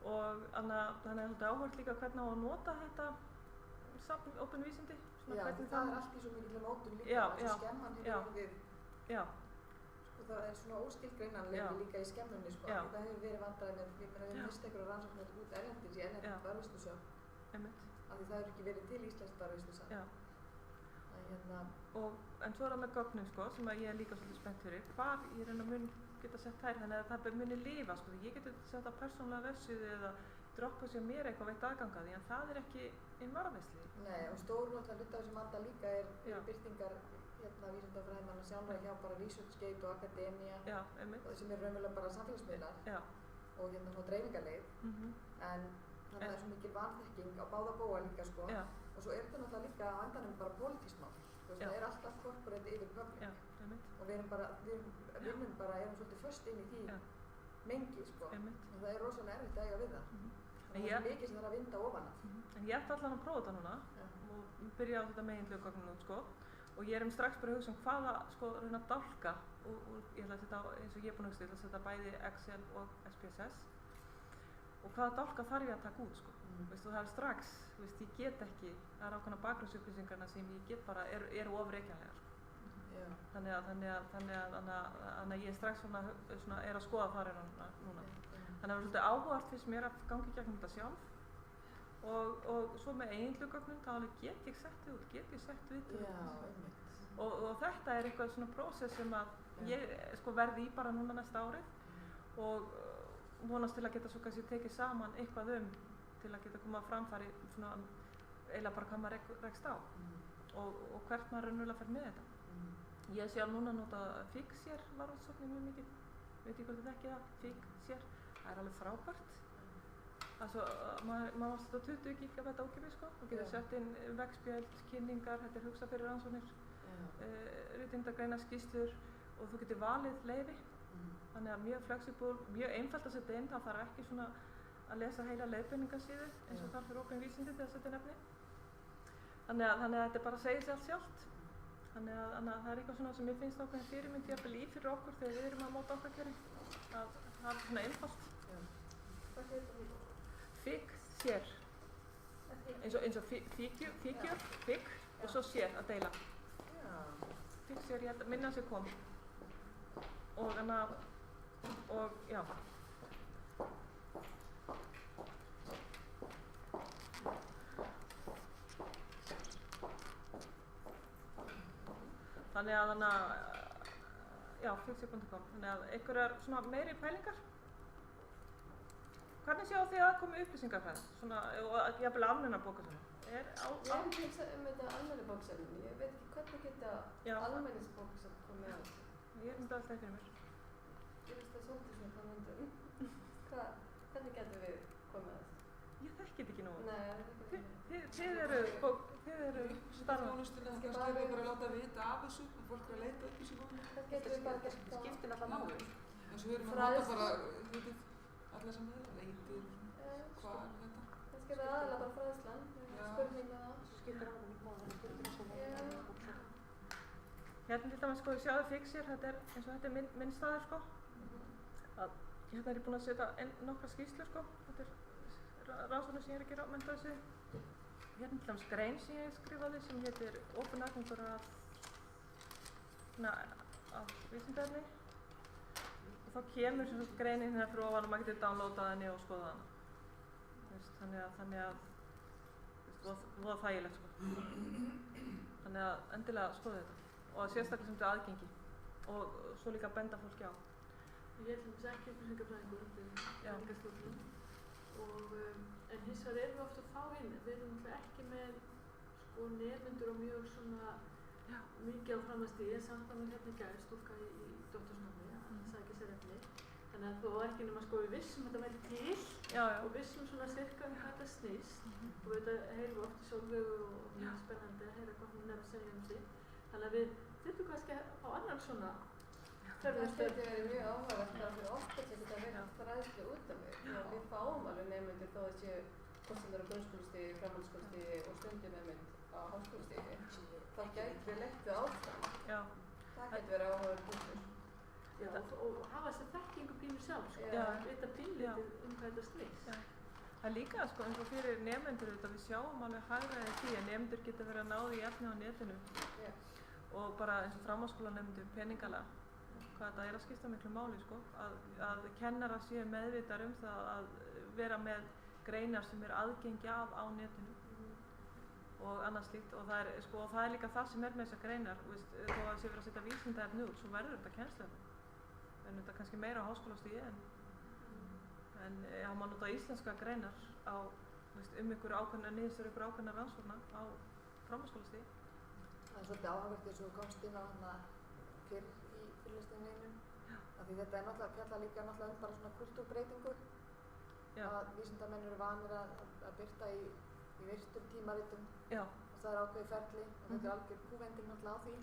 Og þannig að það er áhugavert líka hvernig á að nota þetta safn opin vísindi. Það er allt í svo mikilvæg mótum líka, þessu skemman hefur orðið, sko það er svona óskilgreinanleiki líka í skemmunni, sko, það hefur verið vandræði með, við mist einhverja rannsóknir út erlendis í erlendum varðveislusöfn, af því það hefur ekki verið til íslenskt varðveislusöfn. En svo er það með gögnin sko, sem að ég er líka svolítið spennt fyrir, hvar ég reyna mun geta sett þær, þannig að það muni lifa sko, ég geti sett á persónulega vefsíðu eða droppa sér mér eitthvað veitt aðganga því, en það er ekki einn varðveisli. Nei, og stór náttúrulega hluti af þessum vanda líka er birtingar vísindafræðimanna sjálfra hjá bara ResearchGate og Academia og sem er raunverulega bara samfélagsmiðlar og svona dreifingarleið, en þannig að það er svo mikil vanþekking á báða bóa líka sko, og svo er þetta náttúrulega líka á endanum bara pólitískt mál, það er alltaf corporate yfir public og við erum svolítið föst inn í því mengi sko, og það er rosalega erfitt að eiga við það. Það er mikið sem það er að vinda ofan af. En ég ætti allan að prófa þetta núna og byrja á þetta meginlegu gögnum út sko, og ég strax bara að hugsa hvaða sko reyna að dálka og ég ætla að setja eins og ég er búin að hugsa, ég ætla að setja bæði Excel og SPSS og hvaða dálka þarf ég að taka út sko. Veistu, það er strax, ég get ekki, það er ákveðna bakgrunnsupplýsingarna sem ég get bara, eru ofreikjanlegar sko. Þannig að ég strax svona er að skoða þar núna. Þannig að það er svolítið áhugavert fyrst mér að gangi gegnum þetta sjálf og svo með eiginlugögnum þá get ég sett þið út, get ég sett við og þetta er eitthvað svona prósess sem að ég sko verði í bara núna næsta árið og vonast til að geta svo kannski tekið saman eitthvað til að geta koma að framfæri svona eiginlega bara hvað maður rekst á og hvert maður raunverulega fer með þetta. Ég sé alveg núna að nota Figshare varðsóknir mjög mikið, veit ég hvort þið þekkið það, Figshare, það er alveg frábært. Maður var sett á 20 gigabæta ókeypis sko og getur sett inn veggspjöld, kynningar, þetta er hugsað fyrir rannsóknir, ritindagreinar, skýrslur og þú getur valið leyfi. Þannig að mjög flexible, mjög einfalt að setja inn, það þarf ekki svona að lesa heila leiðbeiningasíðu eins og þarf fyrir opin vísindi til að setja inn efni. Þannig að þetta bara segir sig allt sjálft. Þannig að það er eitthvað svona sem ég finnst ákveðin fyrirmynd jafnvel í fyrir okkur þegar við erum að móta okkar kjöri. Það er svona einfalt. Hvað heitir það? Figshare. Eins og figure, fig og svo share að deila. Figshare, ég held að minna að sér kom. Og já. Þannig að já, figshare.com. Þannig að einhverjar svona meiri pælingar. Hvernig sjáu þið að koma upplýsingafræði? Svona, og jafnvel almenna bókasöfn? Ég hef ekki hugsað þetta almenna bókasöfn. Ég veit ekki hvernig geta almenningsbókasöfn komið á. Ég myndi alltaf fyrir mér. Ég finnst það svolítið svona framöndum. Hvernig getum við komið á þessu? Ég þekki þetta ekki nógu. Nei, ég þekki þetta ekki. Þið eru starfandi. Kannski er við bara að láta vita af þessu, að fólk er að leita upplýsingum. Það getum við bara gert það. Skiptir alltaf máli. En svo erum við að nota bara, alla sem það, leitir, hvar, þetta. Kannski er það aðalega bara fræðslan, spurninga það. Skiptir máli. Hérna til dæmis sko, sjáðu Figshare, þetta er eins og þetta er minn staður sko. Hérna er ég búin að setja nokkra skýrslur sko. Þetta er rannsóknir sem ég er að gera á menntasviði. Hérna til dæmis grein sem ég skrifaði sem heitir Opin aðgangur af vísindefni. Og þá kemur sem sagt greinin hérna fyrir ofan og maður getur downloadað henni og skoða hana. Þannig að voða þægilegt sko. Þannig að endilega skoða þetta. Og sérstaklega sem þetta er aðgengi og svo líka að benda fólki á. Ég er til dæmis ekki upplýsingafræðingur undir menningarstofnun en hins vegar erum við ofta að fá inn. Við erum náttúrulega ekki með sko nemendur og mjög svona mikið á framhaldsstigi en samt að mér hérna í gær stúlka í doktorsnámi að sækja sér efni. Þannig að þú var ekki nema sko við vissum þetta væri til og vissum svona cirka hvað þetta snýst og þetta heyrum við oft í Sólveigu og mjög spennandi að heyra hvað hún er að segja sig. Þannig að við þurfum kannski á annan svona Það getur verið mjög áhugavert bara fyrir okkur til þetta að vera fræðslu út af mig. Við fáum alveg nemendur þó að séu hvort sem það eru á grunnskólastigi, framhaldsskólastigi og stundum nemind á háskólastigi. Þá gætum við leitt við áfram. Það getur verið áhugavert punktur. Og hafa þess að þekkingu pínu sjálf, vita pínlítið hvað þetta snýst. Það er líka sko eins og fyrir nemendur við sjáum alveg hagræði því að nemendur geta verið að ná því efni á netinu og bara eins og framhaldsskólanemendur peningalega hvað þetta er að skipta miklu máli sko að kennarar séu meðvitar það að vera með greinar sem er aðgengi af á netinu og annað slíkt og það er líka það sem er með þessar greinar, þó að það sé verið að setja vísindaefni út, svo verður þetta kennsluefni. En þetta kannski meira á háskólastigi en það má nota íslenska greinar á, ykkur ákveðna niðurstöður, ykkur ákveðna rannsókna á framhaldsskólastigi. Það er svolítið áhugavert eins og þú komst inn á hana fyrr í fyrirlestunum einum. Af því þetta er náttúrulega fjalla líka náttúrulega bara svona kultúrbreytingu. Að vísindamenn eru vanir að birta í virtum tímaritum. Og það er ákveðið ferli og þetta er algjör kúvending náttúrulega á því.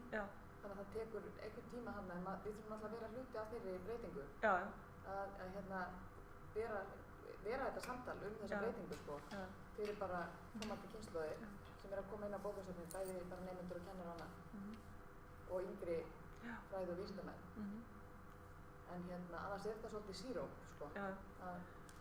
Þannig að það tekur einhvern tíma hana en við þurfum náttúrulega að vera hluti af þeirri breytingu. Að vera þetta samtal þessa breytingu sko. Fyrir bara komandi kynslóðir sem er að koma inn á bókasöfnin, bæði bara nemendur og kennaranna og yngri fræði og vísindamenn. En annars er þetta svolítið síróp sko.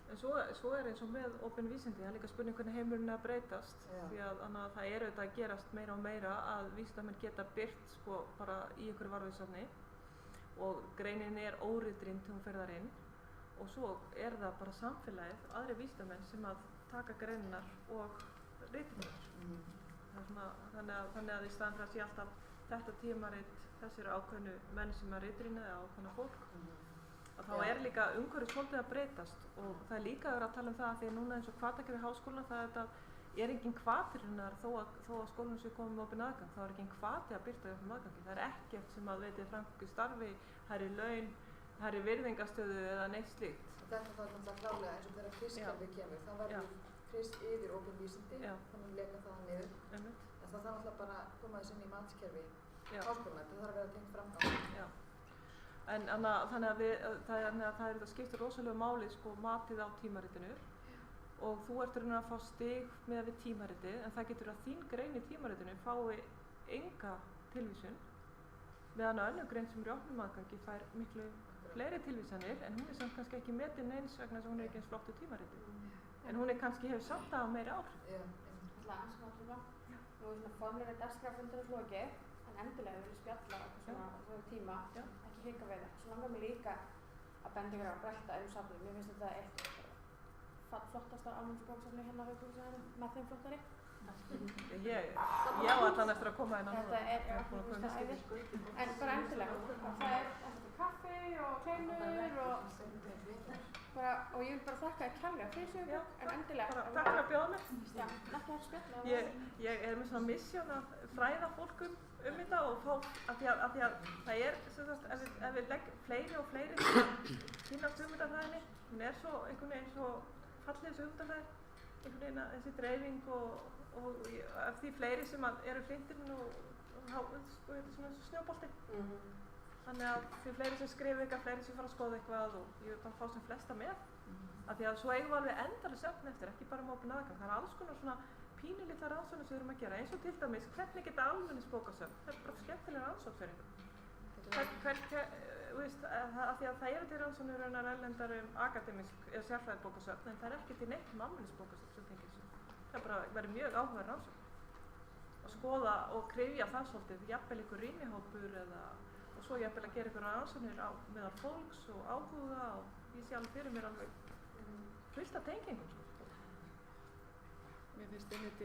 En svo er eins og með opin vísindi, það er líka spurning hvernig heimurinn er að breytast því að það er auðvitað að gerast meira og meira að vísindamenn geta birt sko bara í einhverju varðvísafni og greinin er óritrýnd þegar hún fer þar inn og svo er það bara samfélagið, aðri vísindamenn sem að taka greinar og ritrýndar. Þannig að í staðan fyrir að sé alltaf þetta tímarit, þessir ákveðnu menn sem að ritrýna eða ákveðna fólk að þá er líka umhverfið svolítið að breytast og það er líka að vera að tala um það að því að núna eins og hvatakerfi háskólana það er engin hvatir hennar þó að skólanum sé komið með opinn aðgang, þá er engin hvati að birta í opnum aðgangi. Það er ekkert sem að veitið framgöngu starfi, hærri laun, hærri virðingastöðu eða neitt slíkt. Þetta var náttúrulega klálega eins og þegar KRIS-kerfið kemur, þá verður KRIS yfir opin vísindi, þannig leka það niður. En það þarf náttúrulega bara að koma þess inn í matskerfi háskólana, það þarf að vera tengt framgang. En þannig að það skiptir rosalega máli sko matið á tímaritinu og þú ert að fá stig með við tímaritið en það getur að þín grein í tímaritinu fái enga tilvísun meðan að önnur grein sem er í opnum aðgangi fær miklu fleiri tilvísanir en hún er samt kannski ekki metin eins vegna þess að hún er ekki eins flott í tímaritið. En hún er kannski hefur samt að meiri áhrif. Það er ansvarslega. Nú er svona formlega dagskrárfundur lokið en endilega vilja spjalla okkur svona tíma. Ekki hika við það. Svo langar mig líka að benda ykkur á að brelta safnið. Mér finnst þetta eitt flottastar almenningsbókasafni hérna á Hauksbókasafninu, með þeim flottari. Ég á allan eftir að koma inn á þetta er æði. En bara endilega. Það er kaffi og kleinur og ég vil bara þakka þér kærlega fyrir Sigurbjörg, en endilega. Takk fyrir að bjóða mér. Já, nætti að spjalla. Ég er með svona misjón að fræða fólk þetta og fá, af því að það er, ef við leggjum fleiri og fleiri kynast hugmyndafræðinni, hún er svo einhvern veginn svo fallið þessu hugmyndafræði, einhvern veginn þessi dreifing og af því fleiri sem eru hlindirinn og þetta er svona eins og snjóbolti. Þannig að því fleiri sem skrifa eitthvað, fleiri sem fara að skoða eitthvað og ég vil bara fá sem flesta með. Af því að svo eigum við alveg endalaust söfn eftir, ekki bara opinn aðgang. Það er alls konar svona pínulitlar rannsóknir sem við erum að gera, eins og til dæmis hvernig geta almenningsbókasöfn, það er bara skemmtilega rannsókn fyrir af því að það eru til rannsóknir erlendar akademísk eða sérfræði bókasöfn en það er ekki til neitt almenningsbókasöfn sem tengir þessu. Það bara verið mjög áhugaverð rannsókn að skoða og kryfja það svolítið, jafnvel ykkur rýnihópur og svo jafnvel að gera ykkur rannsóknir meðal fólks og áhuga og ég sé alveg fyrir mér alveg fullt af tengingum. Mér finnst einmitt